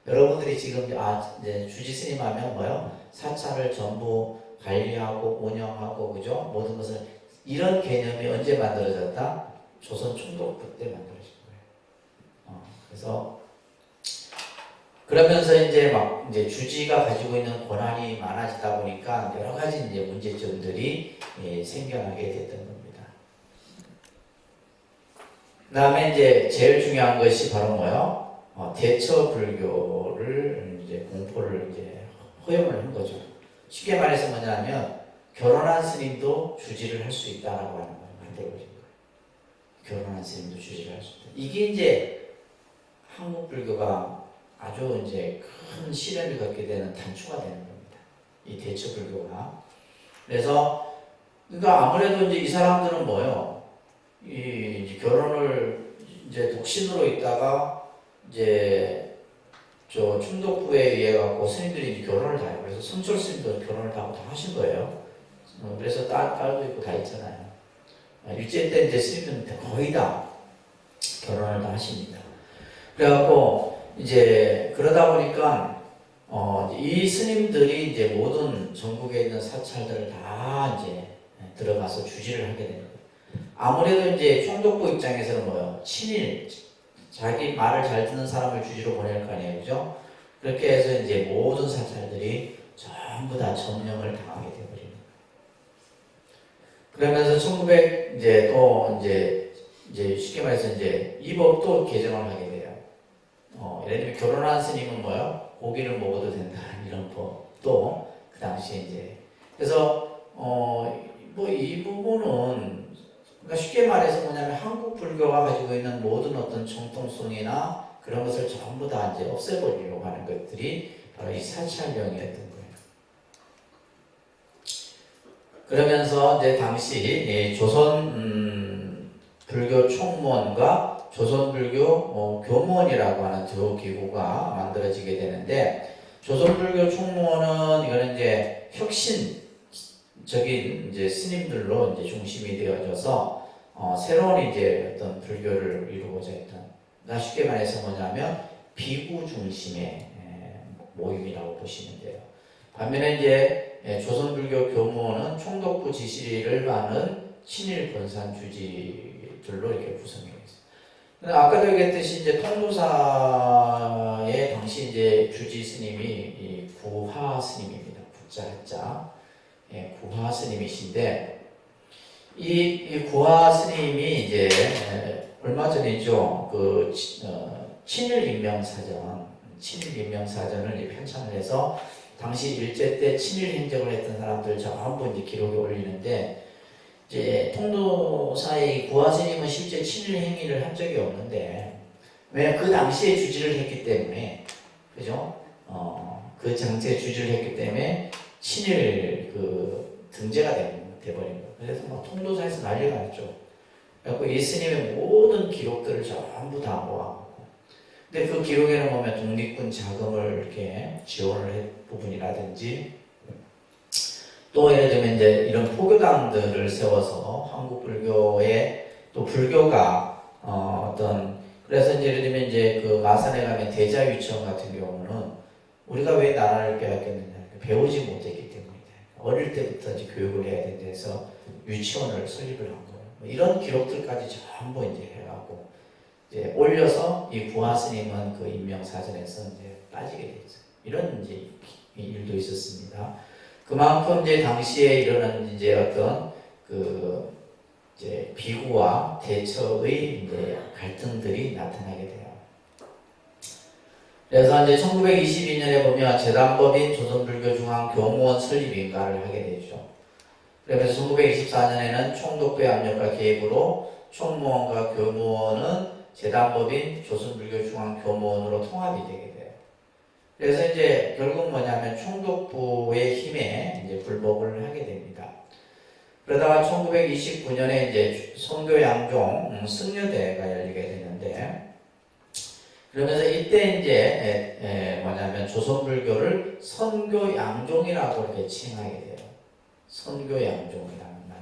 여러분들이 지금 이제 주지 스님 하면 뭐요? 사찰을 전부 관리하고 운영하고 그죠? 모든 것을 이런 개념이 언제 만들어졌다? 조선 총독부 때 만들어진 거예요. 그래서 그러면서 이제 막 이제 주지가 가지고 있는 권한이 많아지다 보니까 여러 가지 이제 문제점들이 생겨나게 됐던 겁니다. 그다음에 이제 제일 중요한 것이 바로 뭐요? 대처 불교를 이제 공포를 이제 허용을 한 거죠. 쉽게 말해서 뭐냐면 결혼한 스님도 주지를 할 수 있다라고 하는 걸 만들어버린 거예요. 결혼한 스님도 주지를 할 수 있다. 이게 이제 한국 불교가 아주 이제 큰 시련을 겪게 되는 단초가 되는 겁니다. 이 대처 불교가. 그래서 그러니까 아무래도 이제 이 사람들은 뭐요? 이 결혼을 이제 독신으로 있다가 이제 저 충독부에 의해 갖고 스님들이 이제 결혼을 다 해요. 그래서 성철 스님도 결혼을 다 하신 거예요. 그래서 딸도 있고 다 있잖아요. 일제 때 이제 스님들은 거의 다 결혼을 다 하십니다. 그래갖고 이제 그러다 보니까 이 스님들이 이제 모든 전국에 있는 사찰들을 다 이제 들어가서 주지를 하게 되는 거예요. 아무래도 이제 총독부 입장에서는 뭐요? 친일, 자기 말을 잘 듣는 사람을 주지로 보낼 거 아니에요, 그죠? 그렇게 해서 이제 모든 사찰들이 전부 다 점령을 당하게 되어버리는 거예요. 그러면서 1900 이제 또 이제 쉽게 말해서 이제 이 법도 개정을 하게 돼요. 예를 들면 결혼한 스님은 뭐요? 고기를 먹어도 된다 이런 법도 그 당시에 이제 그래서 뭐 이 부분은 그러니까 쉽게 말해서 뭐냐면 한국 불교가 가지고 있는 모든 어떤 정통성이나 그런 것을 전부 다 이제 없애버리려고 하는 것들이 바로 이 사찰령이었던 거예요. 그러면서 이제 당시 조선 불교 총무원과 조선불교 교무원이라고 하는 두 기구가 만들어지게 되는데, 조선불교 총무원은 이거는 이제 혁신적인 이제 스님들로 이제 중심이 되어져서 새로운 이제 어떤 불교를 이루고자 했던, 쉽게 말해서 뭐냐면 비구 중심의 모임이라고 보시면 돼요. 반면에 이제 조선불교 교무원은 총독부 지시를 받는 친일 권산 주지들로 이렇게 구성해 있어요. 아까도 얘기했듯이 이제 통도사의 당시 이제 주지 스님이 이 구하 스님입니다. 구자 한자. 구하 스님이신데 이 구하 스님이 이제 얼마 전이죠. 그 친일 인명사전을 이제 편찬을 해서 당시 일제 때 친일 행적을 했던 사람들 전부 이제 기록에 올리는데, 이제 통도사의 구하 스님은 실제 친일 행위를 한 적이 없는데, 왜냐면 그 당시에 주지를 했기 때문에, 그죠? 그 장치에 주지를 했기 때문에 친일 그 등재가 돼버린 거예요. 그래서 막 통도사에서 난리가 났죠. 그래서 이 스님의 모든 기록들을 전부 다 모아놓고, 근데 그 기록에는 보면 독립군 자금을 이렇게 지원을 한 부분이라든지, 또 예를 들면 이제 이런 포교당들을 세워서 한국 불교의 또 불교가 그래서 이제 예를 들면 이제 그 마산에 가면 대자유치원 같은 경우는 우리가 왜 나라를 빼앗겼느냐, 배우지 못했기 때문이다. 어릴 때부터 이제 교육을 해야 된다 해서 유치원을 설립을 한 거예요. 이런 기록들까지 전부 이제 해가고 이제 올려서 이 구하 스님은 그 인명사전에서 이제 빠지게 됐어요. 이런 이제 일도 있었습니다. 그만큼 이제 당시에 일어난 이제 어떤 그 이제 비구와 대처의 이제 갈등들이 나타나게 돼요. 그래서 이제 1922년에 보면 재단법인 조선불교중앙교무원 설립 인가를 하게 되죠. 그러면서 1924년에는 총독부의 압력과 개입으로 총무원과 교무원은 재단법인 조선불교중앙교무원으로 통합이 되게 돼요. 그래서 이제 결국 뭐냐면 총독부의 힘에 이제 굴복을 하게 됩니다. 그러다가 1929년에 이제 선교양종 승려대가 열리게 되는데, 그러면서 이때 이제 뭐냐면 조선불교를 선교양종이라고 이렇게 칭하게 돼요. 선교양종이라는 말.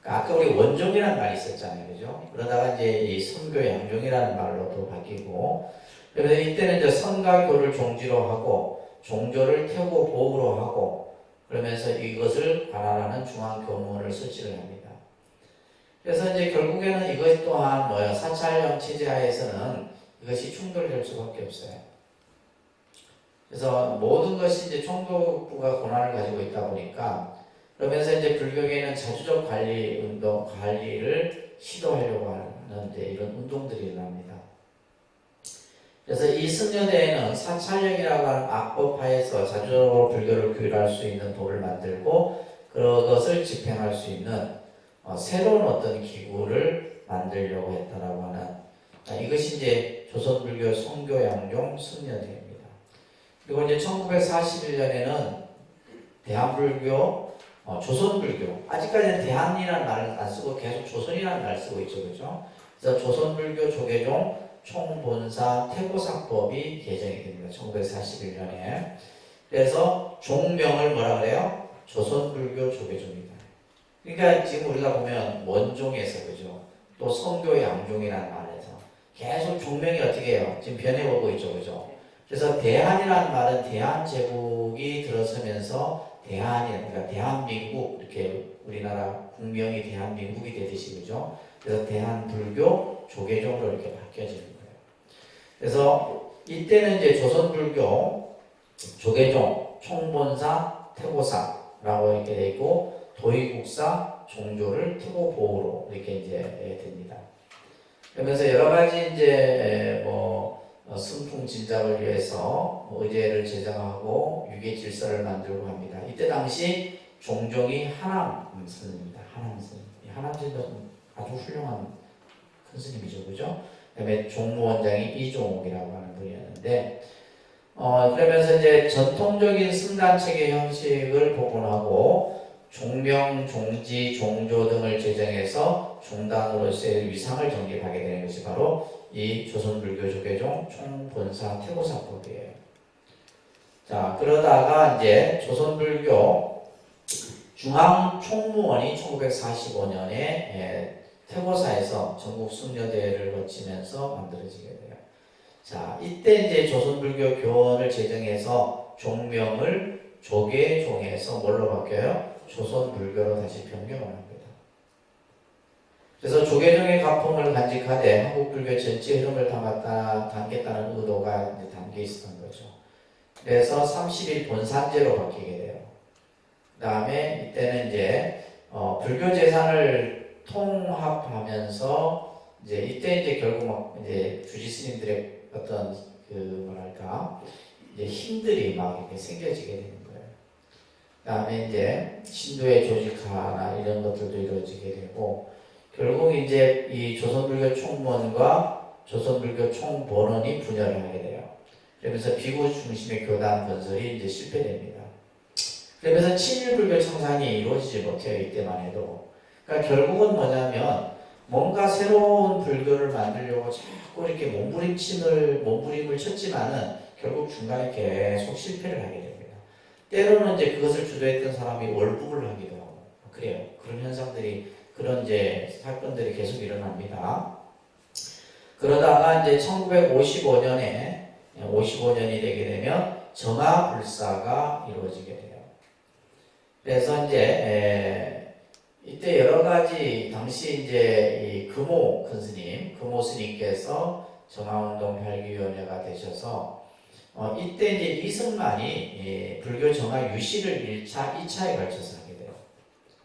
그러니까 아까 우리 원종이라는 말이 있었잖아요, 그죠? 그러다가 이제 이 선교양종이라는 말로 또 바뀌고, 그래서 이때는 이제 선가교를 종지로 하고 종조를 태고 보호로 하고, 그러면서 이것을 관할하는 중앙교무원을 설치를 합니다. 그래서 이제 결국에는 이것 또한 뭐예요? 사찰형 체제하에서는 이것이 충돌될 수밖에 없어요. 그래서 모든 것이 이제 총독부가 권한을 가지고 있다 보니까, 그러면서 이제 불교계는 자주적 관리를 시도하려고 하는 이제 이런 운동들이 일어납니다. 그래서 이 승려대에는 사찰령이라고 하는 악법하에서 자주적으로 불교를 규율할 수 있는 도를 만들고 그것을 집행할 수 있는 새로운 어떤 기구를 만들려고 했다라고 하는, 이것이 이제 조선불교 선교양종 승려대입니다. 그리고 이제 1941년에는 대한불교, 조선불교, 아직까지는 대한이라는 말을 안 쓰고 계속 조선이라는 말을 쓰고 있죠, 그죠? 그래서 조선불교 조계종 총본사 태고사법이 개정이 됩니다. 1941년에. 그래서 종명을 뭐라 그래요? 조선불교 조계종이다. 그러니까 지금 우리가 보면 원종에서, 그죠? 또 선교양종이라는 말에서 계속 종명이 어떻게 해요? 지금 변해오고 있죠, 그죠? 그래서 대한이라는 말은 대한제국이 들어서면서 그러니까 대한민국, 이렇게 우리나라 국명이 대한민국이 되듯이, 그죠? 그래서 대한불교 조계종으로 이렇게 바뀌어지는 거예요. 그래서 이때는 이제 조선불교 조계종, 총본사, 태고사라고 이렇게 되어 있고, 도의국사, 종조를 태고보호로 이렇게 이제 됩니다. 그러면서 여러 가지 이제 승풍진작을 위해서 의제를 제정하고 유계 질서를 만들고 합니다. 이때 당시 종종이 하남스님입니다. 하남스님. 하남스님도 아주 훌륭한 큰 스님이죠, 그죠? 그다음에 종무원장이 이종옥이라고 하는 분이었는데, 그러면서 이제 전통적인 승단 체계 형식을 복원하고 종명, 종지, 종조 등을 제정해서 종단으로서의 위상을 정립하게 되는 것이 바로 이 조선불교 조계종 총본사 태고사법이에요. 자, 그러다가 이제 조선불교 중앙총무원이 1945년에 태고사에서 전국 승려대회를 거치면서 만들어지게 돼요. 자, 이때 이제 조선불교 교원을 제정해서 종명을 조계종에서 뭘로 바뀌어요? 조선불교로 다시 변경을 합니다. 그래서 조계종의 가풍을 간직하되 한국불교 전체 흐름을 담겠다는 의도가 이제 담겨 있었던 거죠. 그래서 30일 본산제로 바뀌게 돼요. 그 다음에 이때는 이제 불교 재산을 통합하면서 이때 이제 결국 막 이제 주지 스님들의 어떤 이제 힘들이 막 이렇게 생겨지게 되는 거예요. 그 다음에 이제 신도의 조직화나 이런 것들도 이루어지게 되고, 결국 이제 이 조선불교 총무원과 조선불교 총본원이 분열을 하게 돼요. 그러면서 비구 중심의 교단 건설이 이제 실패됩니다. 그러면서 친일불교 창산이 이루어지지 못해요, 이때만 해도. 그러니까 결국은 뭐냐면 뭔가 새로운 불교를 만들려고 자꾸 이렇게 몸부림을 쳤지만은 결국 중간에 계속 실패를 하게 됩니다. 때로는 이제 그것을 주도했던 사람이 월북을 하기도 하고, 그래요. 그런 현상들이, 그런 이제 사건들이 계속 일어납니다. 그러다가 이제 1955년이 되게 되면 정화불사가 이루어지게 돼요. 그래서 이제 이때 여러 가지, 당시 이제 이 금호 스님께서 정화운동 발기위원회가 되셔서 이때 이제 이승만이 불교 정화 유시를 1차, 2차에 걸쳐서 하게 돼요.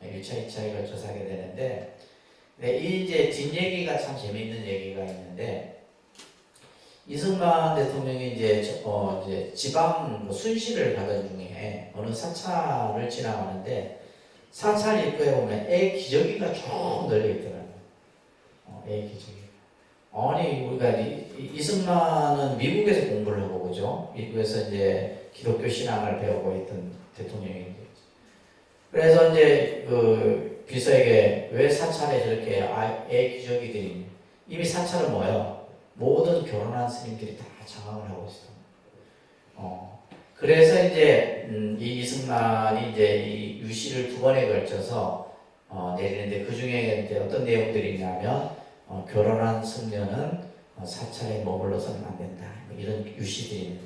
1차, 2차에 걸쳐서 하게 되는데, 이 이제 뒷얘기가 참 재미있는 얘기가 있는데, 이승만 대통령이 이제 지방 순시를 가던 중에 어느 사찰을 지나가는데 사찰 입구에 보면 애 기저귀가 쭉 널려 있더라고요. 애 기저귀. 아니 우리가 이승만은 미국에서 공부를 하고 그죠? 미국에서 이제 기독교 신앙을 배우고 있던 대통령인데 그래서 이제 그 비서에게 왜 사찰에 저렇게 애 기저귀들이 이미 사찰은 뭐예요? 모든 결혼한 스님들이 다 장악을 하고 있어. 그래서 이제 이 이승만이 이제 이 유시를 두 번에 걸쳐서 내리는데 그 중에 이제 어떤 내용들이 있냐면 결혼한 승려는 사찰에 머물러서는 안 된다. 뭐 이런 유시들이 있는데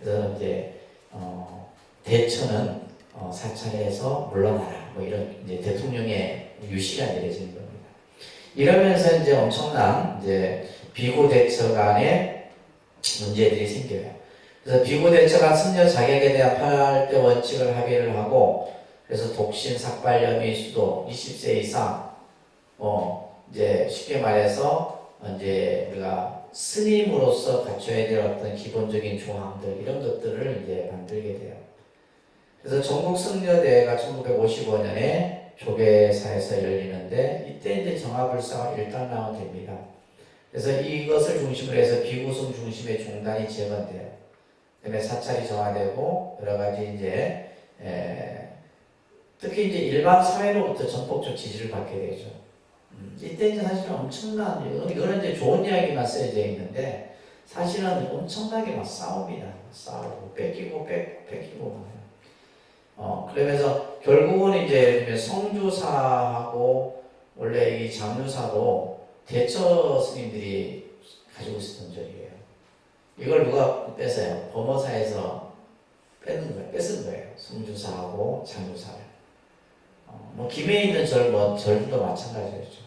그래서 이제 대처는 사찰에서 물러나라. 뭐 이런 이제 대통령의 유시가 내려지는 겁니다. 이러면서 이제 엄청난 이제 비구 대처 간의 문제들이 생겨요. 그래서 비구 대처가 승려 자격에 대한 8대 원칙을 합의를 하고 그래서 독신, 삭발, 염의, 수도 20세 이상 이제 쉽게 말해서 이제 우리가 스님으로서 갖춰야 될 어떤 기본적인 조항들 이런 것들을 이제 만들게 돼요. 그래서 전국 승려대회가 1955년에 조계사에서 열리는데 이때 이제 정화불사가 일단락은 됩니다. 그래서 이것을 중심으로 해서 비구승 중심의 종단이 재건돼요. 그다음에 사찰이 정화되고 여러 가지 이제 특히 이제 일반 사회로부터 전폭적 지지를 받게 되죠. 이때 이제 사실은 엄청난 이거는 이제 좋은 이야기만 쓰여져 있는데 사실은 엄청나게 막 싸웁니다. 싸우고 뺏기고 뺏기고 그러면서 결국은 이제 성주사하고 원래 이 장류사도 대처 스님들이 가지고 있었던 절이에요. 이걸 누가 뺏어요? 범어사에서 뺏은 거예요. 성주사하고 장류사를. 뭐 김해에 있는 절들도 마찬가지였죠.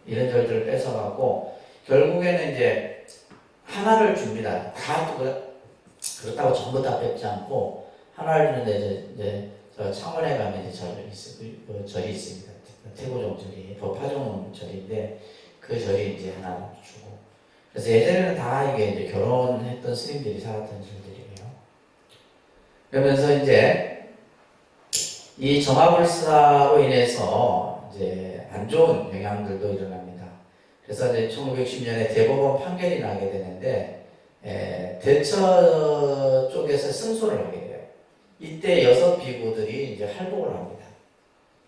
이런 절들을 뺏어갖고 결국에는 이제 하나를 줍니다. 다 그렇다고 전부 다 뺏지 않고 하나를 주는데 이제 저 창원에 가면 이제 절이 있습니다. 태고종 절이 법화종 절인데 그 절이 이제 하나 주고 그래서 예전에는 다 이게 이제 결혼했던 스님들이 살았던 절들이에요. 그러면서 이제 이 정화불사로 인해서 이제 안 좋은 영향들도 일어납니다. 그래서 이제 1960년에 대법원 판결이 나게 되는데 대처 쪽에서 승소를 하게 돼요. 이때 6 비구들이 이제 할복을 합니다.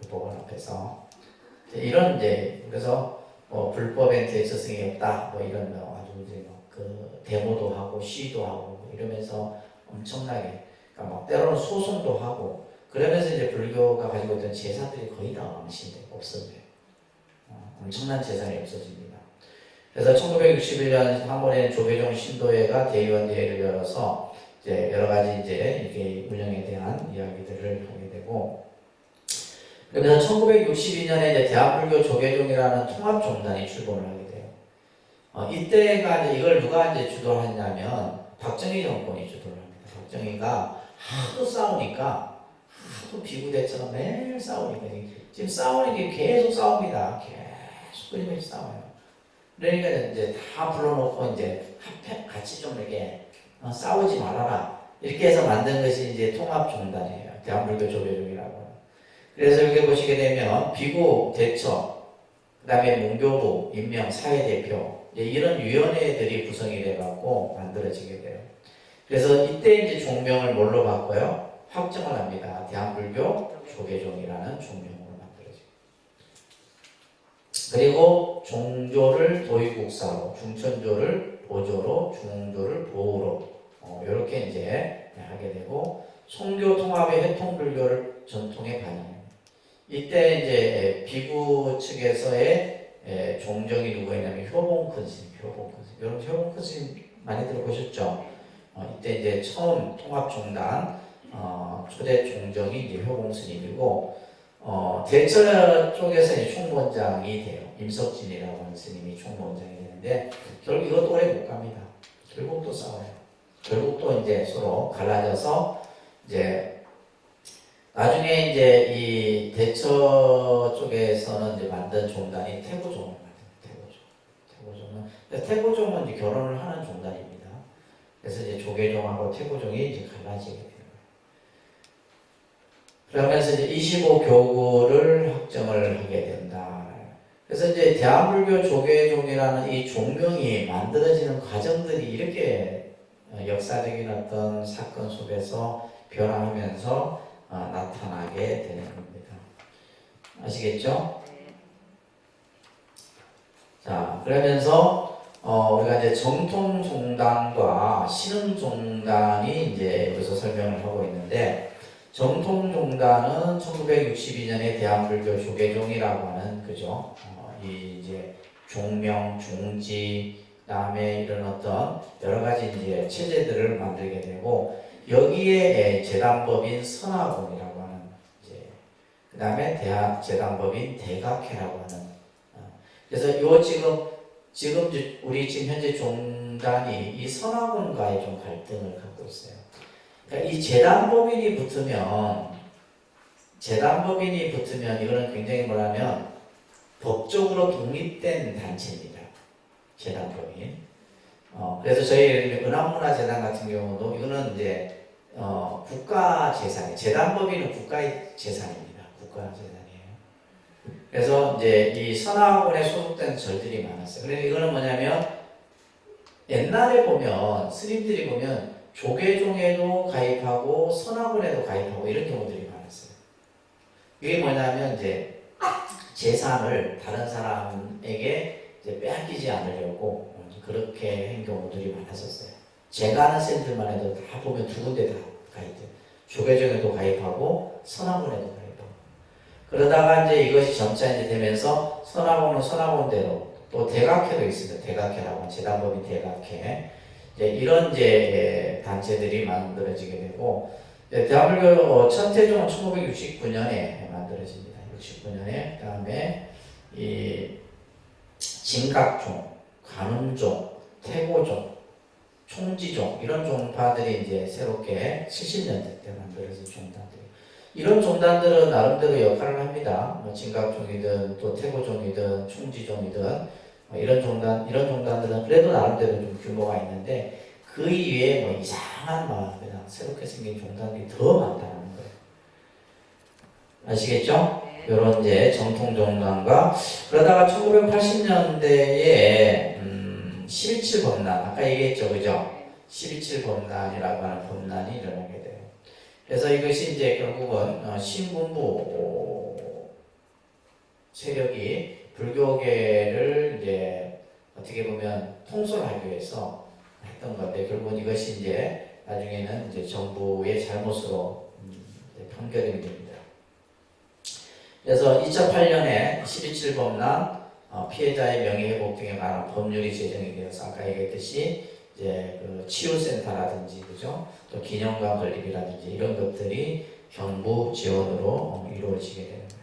법원 앞에서 이런 이제 그래서 불법엔 대처성이 없다 뭐 이런 아주 이제 그 데모도 하고 시위도 하고 이러면서 엄청나게 그러니까 막 때로는 소송도 하고 그러면서 이제 불교가 가지고 있던 재산들이 거의 다 망신돼 없어져요. 엄청난 재산이 없어집니다. 그래서 1961년 한 번에 조계종 신도회가 대의원 대회를 열어서 이제 여러 가지 이제 이게 운영에 대한 이야기들을 하게 되고 그러면서 1962년에 이제 대한불교 조계종이라는 통합종단이 출범을 하게 돼요. 이때가 이제 이걸 누가 이제 주도하냐면 박정희 정권이 주도를 합니다. 박정희가 하도 싸우니까 하도 비구대처럼 매일 싸우니까 지금 싸우는 게 계속 싸웁니다. 계속 끊임없이 싸워요. 그러니까 이제 다 불러놓고 이제 같이 좀 이렇게 싸우지 말아라 이렇게 해서 만든 것이 이제 통합종단이에요. 대한불교 조계종이라고. 그래서 여기 보시게 되면 비구 대처, 그 다음에 문교부, 임명, 사회대표 이런 위원회들이 구성이 돼갖고 만들어지게 돼요. 그래서 이때 이제 종명을 뭘로 바꿔요? 확정을 합니다. 대한불교 조계종이라는 종명으로 만들어집니다. 그리고 종조를 도의국사로, 중천조를 보조로, 중흥조를 보호로 이렇게 이제 하게 되고 송교 통합의 회통불교를 전통에 반영해요. 이때 이제 비구 측에서의 종정이 누구였냐면 효봉큰 스님, 여러분 효봉큰 스님 많이 들어보셨죠? 이때 이제 처음 통합종단 초대 종정이 이제 효봉 스님이고 대처 쪽에서 이제 총무원장이 돼요. 임석진이라고 하는 스님이 총무원장이 되는데 결국 이것도 오래 못 갑니다. 결국 또 싸워요. 결국 또 이제 서로 갈라져서 이제 나중에 이제 이 대처 쪽에서는 이제 만든 종단이 태고종을 만듭니다. 태고종은 이제 결혼을 하는 종단입니다. 그래서 이제 조계종하고 태고종이 이제 갈라지게 되는 거예요. 그러면서 이제 25교구를 확정을 하게 된다. 그래서 이제 대한불교 조계종이라는 이 종명이 만들어지는 과정들이 이렇게 역사적인 어떤 사건 속에서 변화하면서 나타나게 되는 겁니다. 아시겠죠? 자, 그러면서 우리가 이제 정통종단과 신흥종단이 이제 여기서 설명을 하고 있는데, 정통종단은 1962년에 대한불교 조계종이라고 하는 그죠? 이 이제 종명, 종지, 그다음에 이런 어떤 여러 가지 이제 체제들을 만들게 되고, 여기에 재단법인 선화곤이라고 하는 이제 그다음에 재단법인 대각회라고 하는 그래서 요 지금 우리 지금 현재 종단이 이 선화곤과의 좀 갈등을 갖고 있어요. 그러니까 이 재단법인이 붙으면 이거는 굉장히 뭐냐면 법적으로 독립된 단체입니다. 재단법인. 그래서 저희 은합문화재단 같은 경우도 이거는 이제 국가 재산이 재단법인은 국가의 재산입니다. 국가 재산이에요. 그래서 이제 이 선화곤에 소속된 절들이 많았어요. 그래서 이거는 뭐냐면 옛날에 보면 스님들이 보면 조계종에도 가입하고 선화곤에도 가입하고 이런 경우들이 많았어요. 이게 뭐냐면 이제 재산을 다른 사람에게 이제 빼앗기지 않으려고 그렇게 한 경우들이 많았었어요. 제가 아는 쌤들만 해도 다 보면 두 군데 다 가입돼요. 조계종에도 가입하고 선화곤에도 가입하고. 그러다가 이제 이것이 점차 이제 되면서 선화곤은 선화곤대로 또 대각회도 있습니다. 대각회라고 하는 재단법인 대각회. 이제 이런 이제 단체들이 만들어지게 되고, 대한불교 천태종은 1969년에 만들어집니다. 69년에. 그다음에 이 진각종, 관음종, 태고종, 총지종 이런 종파들이 이제 새롭게 70년대 때 만들어진 종단들. 이런 종단들은 나름대로 역할을 합니다. 뭐 진각종이든 또 태고종이든 총지종이든 이런 종단들은 그래도 나름대로 좀 규모가 있는데 그 이외에 뭐 이상한 막 그냥 새롭게 생긴 종단들이 더 많다는 거예요. 아시겠죠? 이런 이제 정통 종단과 그러다가 1980년대에 11.7 법난 아까 얘기했죠, 그죠? 11.7 법난이라고 하는 법난이 일어나게 돼요. 그래서 이것이 이제 결국은 신군부 세력이 불교계를 이제 어떻게 보면 통솔하기 위해서 했던 건데 결국은 이것이 이제 나중에는 이제 정부의 잘못으로 판결이 됩니다. 그래서 2008년에 12.7 법난 피해자의 명예회복 등에 관한 법률이 제정이 되어서 아까 얘기했듯이 이제 그 치유센터라든지 그죠? 또 기념관 건립이라든지 이런 것들이 정부 지원으로 이루어지게 되는 거예요.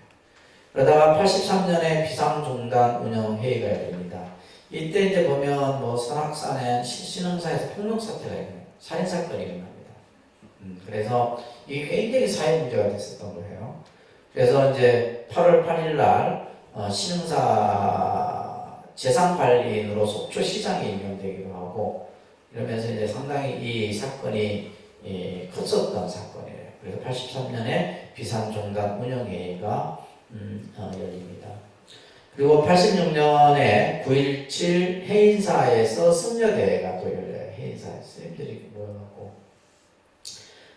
그러다가 83년에 비상종단 운영회의가 열립니다. 이때 이제 보면 뭐 선악산에 신흥사에서 폭력사태가 일어나요. 살인사건이 일어납니다. 그래서 이게 굉장히 사회 문제가 됐었던 거예요. 그래서 이제 8월 8일 날 신흥사 재산관리인으로 속초시장이 임명되기도 하고 이러면서 이제 상당히 이 사건이 컸었던 사건이에요. 그래서 83년에 비상종단 운영회의가 열립니다. 그리고 86년에 9.17 해인사에서 승려대회가 또 열려요. 해인사에 스님들이 모여갖고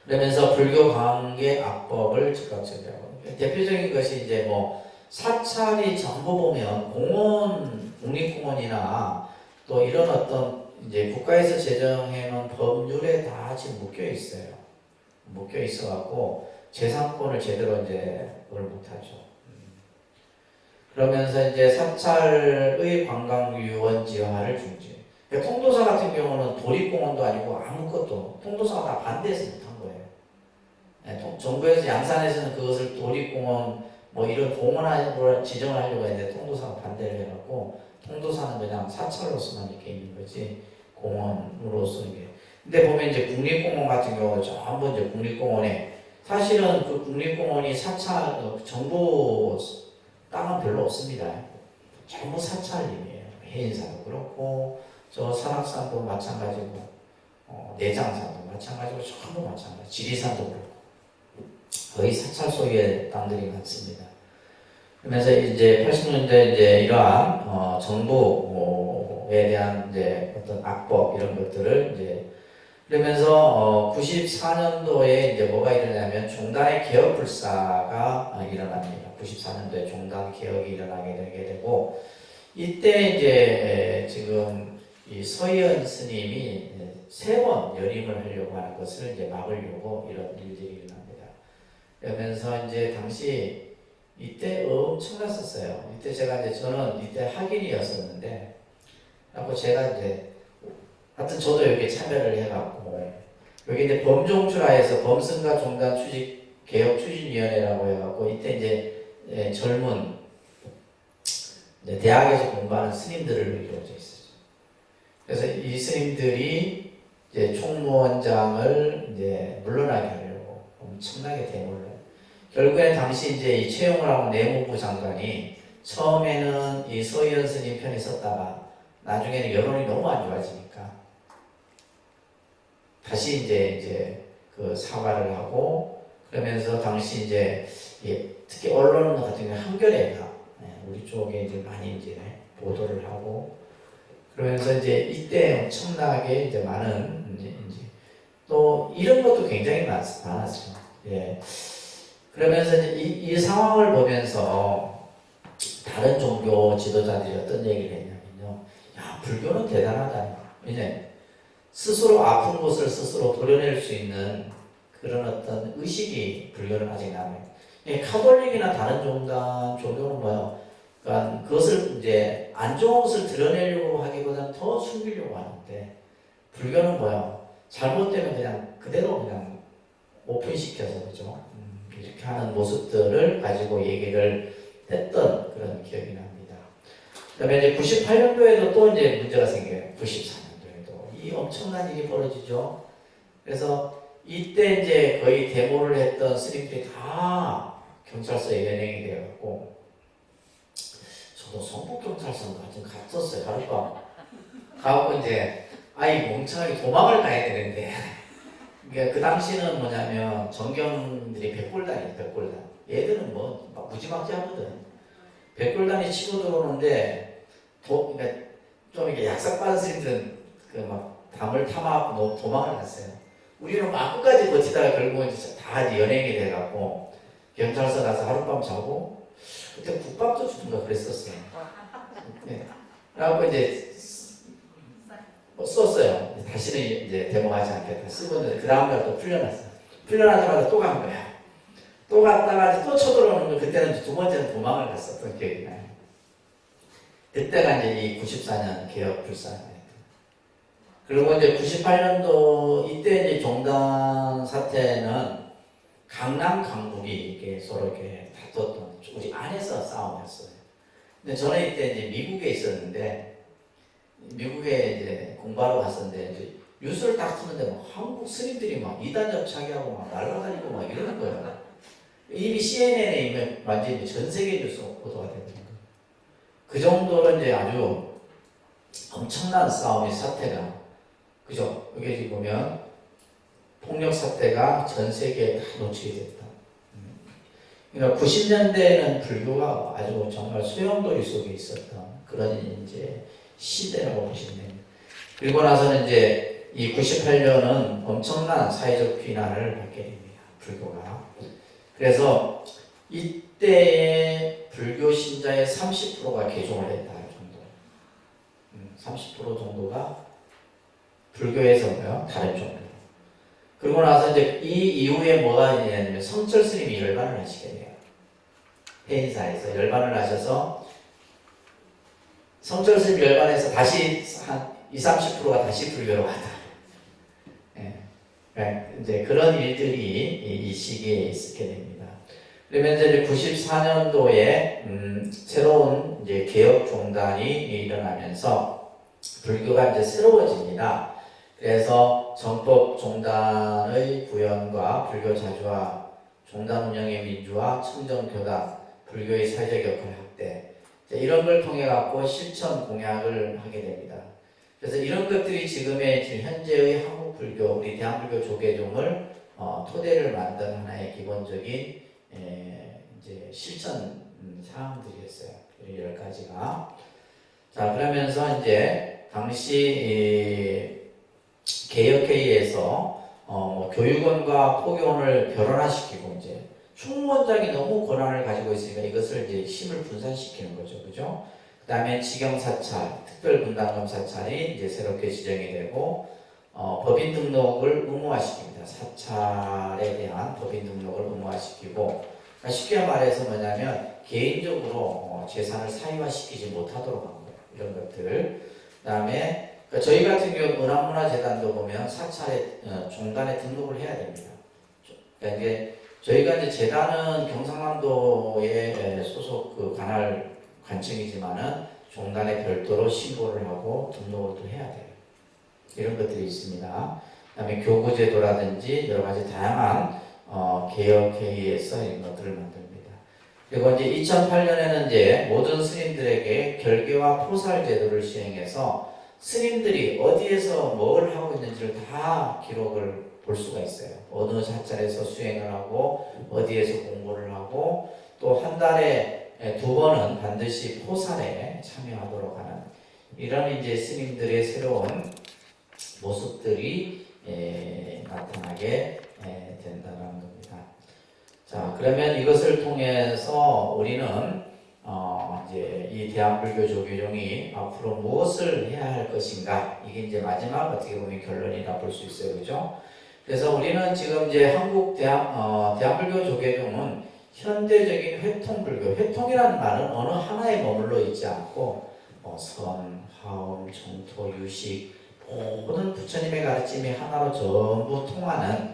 그러면서 불교 관계 악법을 즉각 처리하고 대표적인 것이 이제 뭐 사찰이 전부 보면 공원, 국립공원이나 또 이런 어떤 이제 국가에서 제정해놓은 법률에 다 지금 묶여 있어요. 묶여 있어갖고 재산권을 제대로 이제 그걸 못하죠. 그러면서 이제 사찰의 관광유원지화를 중지. 그러니까 통도사 같은 경우는 도립공원도 아니고 아무것도 통도사가 다 반대해서 못한 거예요. 네, 정부에서 양산에서는 그것을 도립공원 뭐 이런 공원으로 지정을 하려고 했는데 통도사가 반대를 해갖고 통도사는 그냥 사찰로서만 이렇게 있는 거지 공원으로서 이게. 근데 보면 이제 국립공원 같은 경우는 전부 이제 국립공원에 사실은 그 국립공원이 사찰 정부 땅은 별로 없습니다. 전부 사찰림이에요. 해인사도 그렇고 저 산악산도 마찬가지고 내장산도 마찬가지고 전부 마찬가지. 지리산도 그렇고 거의 사찰 소유의 땅들이 많습니다. 그러면서 이제 80년대 이제 이러한 정부에 대한 이제 어떤 악법 이런 것들을 이제 그러면서 94년도에 이제 뭐가 일어나냐면 종단의 개혁 불사가 일어납니다. 94년도에 종단 개혁이 일어나게 되게 되고 이때 이제 지금 이 서희연 스님이 3번 연임을 하려고 하는 것을 이제 막으려고 이런 일들이 일어납니다. 그러면서 이제 당시 이때 엄청났었어요. 이때 저는 이때 학인이었었는데, 그래서 제가 이제 하여튼 저도 여기 참여를 해갖고 여기 이제 범종출하에서 범승가 종단 추직 개혁 추진위원회라고 해갖고 이때 이제 젊은 대학에서 공부하는 스님들을 이루어져 있어요. 그래서 이 스님들이 이제 총무원장을 이제 물러나게 하려고 엄청나게 대모를 해요. 결국에 당시 이제 이 최용을 하고 내무부 장관이 처음에는 이 서희연 스님 편에 섰다가 나중에는 여론이 너무 안 좋아지니까 다시 이제 그 사과를 하고 그러면서 당시 이제 특히 언론 같은 경우 한겨레가 우리 쪽에 이제 많이 이제 보도를 하고 그러면서 이제 이때 엄청나게 이제 많은 이제 또 이런 것도 굉장히 많았어요. 예. 그러면서 이제 이 상황을 보면서 다른 종교 지도자들이 어떤 얘기를 했냐면요. 야, 불교는 대단하다. 왜냐 스스로 아픈 곳을 스스로 도려낼 수 있는 그런 어떤 의식이 불교는 아직 남아요. 카톨릭이나 다른 종교는 뭐요? 그러니까 그것을 이제 안 좋은 것을 드러내려고 하기보다는 더 숨기려고 하는데 불교는 뭐요? 잘못되면 그냥 그대로 그냥 오픈시켜서 그죠? 이렇게 하는 모습들을 가지고 얘기를 했던 그런 기억이 납니다. 그다음에 이제 98년도에도 또 이제 문제가 생겨요. 94년도에도 이 엄청난 일이 벌어지죠. 그래서 이때 이제 거의 데모를 했던 스님들이 다 경찰서에 연행이 되었고 저도 성북경찰서인가 좀 갔었어요. 하룻밤 가고 이제 아이 멍청하게 도망을 가야 되는데 그러니까 그 당시는 뭐냐면 정경들이 백골단이에요. 백골단 얘들은 뭐 무지막지하거든. 백골단이 치고 들어오는데 그러니까 좀 이렇게 약삭빠른 스님들은 그 막 담을 타마하고 도망을 갔어요. 우리는 막 끝까지 버티다가 결국은 다 연행이 돼갖고 경찰서 가서 하룻밤 자고 그때 국밥도 주던가 그랬었어요. 네. 그래갖고 이제 썼어요. 다시는 이제 데모하지 않겠다 쓰고 그 다음날 또 풀려났어요. 풀려나자마자 또 간 거야. 또 갔다가 또 쳐들어오는 거 그때는 두 번째는 도망을 갔었던 기억이 나요. 그때가 이제 이 94년 개혁 불사입니다. 그리고 이제 98년도 이때 이제 종단 사태는 강남 강북이 이렇게 서로 이렇게 다퉜던 우리 안에서 싸움이었어요. 근데 저는 이때 이제 미국에 있었는데 미국에 이제 공부하러 갔었는데 이제 뉴스를 딱 트는데 막 한국 스님들이 막 이단 접착하고 막 날아다니고 막 이러는 거예요. 이미 CNN에 이미 완전히 전 세계 뉴스 보도가 되거든요. 그 정도로 이제 아주 엄청난 싸움의 사태가 그죠? 여기 보면 폭력 사태가 전 세계에 다 노출이 됐다. 그러니까 90년대에는 불교가 아주 정말 소용돌이 속에 있었던 그런 이제 시대라고 보시면 됩니다. 그리고 나서는 이제 이 98년은 엄청난 사회적 비난을 받게 됩니다. 불교가. 그래서 이때의 불교 신자의 30%가 개종을 했다 정도. 30% 정도가 불교에서 뭐요? 다른 종교. 그리고 나서 이제 이 이후에 뭐가 있냐면 성철 스님이 열반을 하시게 돼요. 해인사에서 열반을 하셔서 성철 스님 열반에서 다시 한 20-30%가 다시 불교로 가다. 예. 이제 그런 일들이 이 시기에 있게 됩니다. 그러면 이제 94년도에 새로운 이제 개혁 종단이 일어나면서 불교가 이제 새로워집니다. 그래서 정법 종단의 구현과 불교 자주화, 종단 운영의 민주화, 청정교단, 불교의 사회적 역할 확대 이런 걸 통해 갖고 실천 공약을 하게 됩니다. 그래서 이런 것들이 지금의 지금 현재의 한국 불교, 우리 대한불교 조계종을 토대를 만든 하나의 기본적인 이제 실천 사항들이었어요. 10가지가. 자, 그러면서 이제 당시 개혁회의에서 교육원과 포교원을 결혼화시키고 이제 충무원장이 너무 권한을 가지고 있으니까 이것을 이제 힘을 분산시키는 거죠, 그죠? 그 다음에 직영사찰, 특별분담금 사찰이 이제 새롭게 지정이 되고 법인 등록을 의무화시킵니다. 사찰에 대한 법인 등록을 의무화시키고, 그러니까 쉽게 말해서 뭐냐면 개인적으로 재산을 사유화시키지 못하도록 한 거예요. 이런 것들. 그 다음에 그러니까 저희 같은 경우 은합문화재단도 보면 사찰에 종단에 등록을 해야 됩니다. 그러니까 이제 저희가 이제 재단은 경상남도에 소속 그 관할 관청이지만은 종단에 별도로 신고를 하고 등록을 또 해야 돼요. 이런 것들이 있습니다. 그다음에 교구제도라든지 여러 가지 다양한 개혁회의에서 이런 것들을 만듭니다. 그리고 이제 2008년에는 이제 모든 스님들에게 결계와 포살 제도를 시행해서 스님들이 어디에서 뭘 하고 있는지를 다 기록을 볼 수가 있어요. 어느 사찰에서 수행을 하고 어디에서 공부를 하고 또 한 달에 2번은 반드시 포살에 참여하도록 하는 이런 이제 스님들의 새로운 모습들이 나타나게 된다는 겁니다. 자, 그러면 이것을 통해서 우리는 이제 이 대한불교 조계종이 앞으로 무엇을 해야 할 것인가, 이게 이제 마지막 어떻게 보면 결론이라 볼 수 있어요, 그죠? 그래서 우리는 지금 이제 한국 대한불교 조계종은 현대적인 회통불교, 회통이라는 말은 어느 하나에 머물러 있지 않고 선, 화엄, 정토, 유식 모든 부처님의 가르침이 하나로 전부 통하는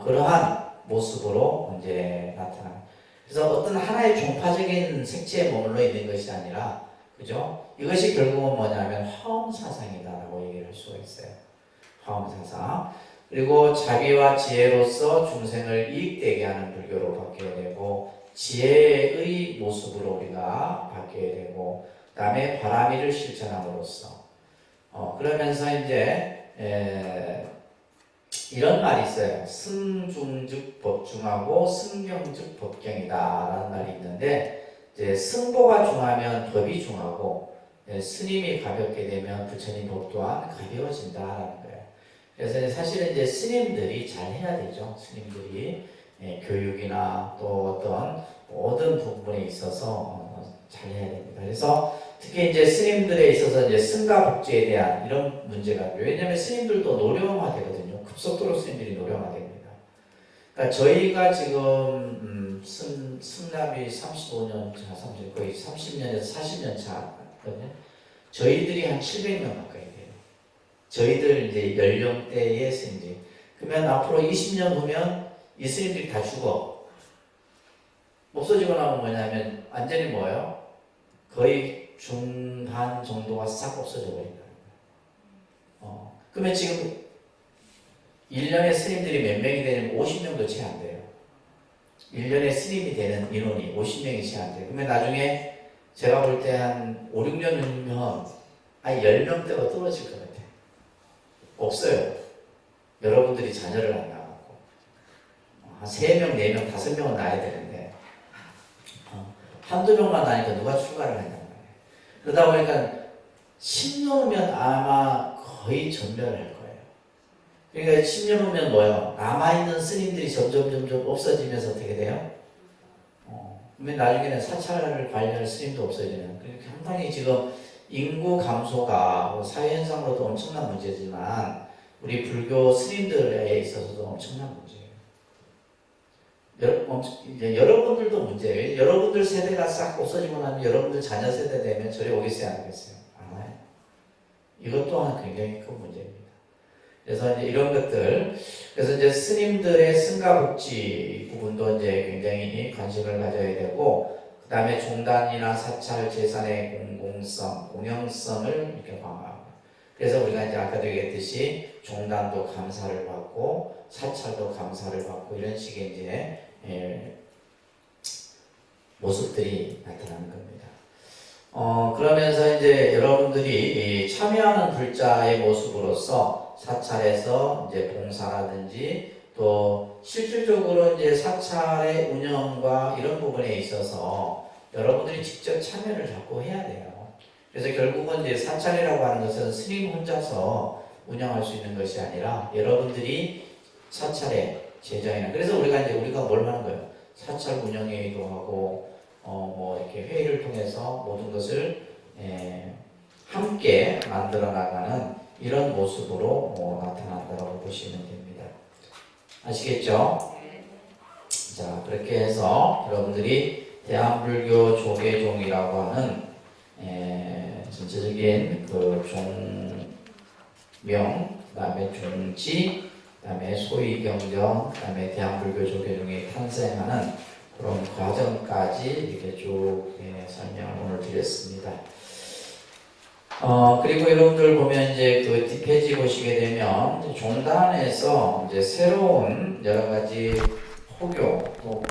그러한 모습으로 이제 나타납니다. 그래서 어떤 하나의 종파적인 색채에 머물러 있는 것이 아니라, 그죠? 이것이 결국은 뭐냐면 화엄사상이다라고 얘기를 할 수가 있어요. 화엄사상. 그리고 자비와 지혜로서 중생을 이익되게 하는 불교로 바뀌어야 되고, 지혜의 모습으로 우리가 바뀌어야 되고, 그 다음에 바라미를 실천함으로써 그러면서 이제 이런 말이 있어요. 승중즉 법중하고 승경즉 법경이다 라는 말이 있는데, 이제 승보가 중하면 법이 중하고 스님이 가볍게 되면 부처님 법 또한 가벼워진다라는 거예요. 그래서 사실은 이제 스님들이 잘 해야 되죠. 스님들이 교육이나 또 어떤 모든 부분에 있어서 잘 해야 됩니다. 그래서 특히 이제 스님들에 있어서 이제 승가 복지에 대한 이런 문제가, 왜냐하면 스님들도 노령화되거든요. 급속도로 스님들이 노령화됩니다. 그러니까 저희가 지금 승납이 35년 차, 거의 30년에서 40년 차거든요. 저희들이 한 700명 가까이 돼요. 저희들 이제 연령대의 스님들. 그러면 앞으로 20년 후면 이 스님들이 다 죽어. 없어지고 나면 뭐냐면 완전히 뭐예요? 거의 중반 정도가 싹 없어져 버린다. 그러면 지금 1년에 스님들이 몇 명이 되냐면 50명도 채 안 돼요. 1년에 스님이 되는 인원이 50명이 채 안 돼요. 그러면 나중에 제가 볼 때 한 5, 6년 후면 한 10명대가 떨어질 것 같아요. 없어요. 여러분들이 자녀를 안 낳았고. 한 3명, 4명, 5명은 낳아야 되는데 한두 명만 나니까 누가 출가를 하냐 말이에요. 그러다 보니까 10년 후면 아마 거의 전멸을 할 거예요. 그러니까 10년 후면 뭐예요? 남아있는 스님들이 점점 없어지면서 어떻게 돼요? 그러면 나중에는 사찰을 관리할 스님도 없어지는. 그러니까 상당히 지금 인구 감소가 사회현상으로도 엄청난 문제지만 우리 불교 스님들에 있어서도 엄청난 문제예요. 여러분들도 문제예요. 여러분들 세대가 싹 없어지고 나면 여러분들 자녀 세대 되면 저리 오겠어요, 안 오겠어요? 안 와요. 이것 또한 굉장히 큰 문제입니다. 그래서 이제 이런 것들, 그래서 이제 스님들의 승가복지 부분도 이제 굉장히 관심을 가져야 되고, 그 다음에 종단이나 사찰 재산의 공공성, 공영성을 이렇게 강화합니다. 그래서 우리가 이제 아까도 얘기했듯이 종단도 감사를 받고 사찰도 감사를 받고 이런 식의 이제 모습들이 나타나는 겁니다. 그러면서 이제 여러분들이 이 참여하는 불자의 모습으로서 사찰에서 이제 봉사라든지 또 실질적으로 이제 사찰의 운영과 이런 부분에 있어서 여러분들이 직접 참여를 자꾸 해야 돼요. 그래서 결국은 이제 사찰이라고 하는 것은 스님 혼자서 운영할 수 있는 것이 아니라 여러분들이 사찰의 제정이나 그래서 우리가 뭘 하는 거예요? 사찰 운영회의도 하고 뭐 이렇게 회의를 통해서 모든 것을 함께 만들어 나가는 이런 모습으로 나타난다고 보시면 됩니다. 아시겠죠? 자, 그렇게 해서 여러분들이 대한불교 조계종이라고 하는 전체적인 그 종명, 그다음에 종지, 그다음에 소위경전, 그다음에 대한불교 조계종이 탄생하는 그런 과정까지 이렇게 쭉 설명을 오늘 드렸습니다. 그리고 여러분들 보면 이제 그 뒷페이지 보시게 되면 종단에서 이제 새로운 여러 가지 포교, 또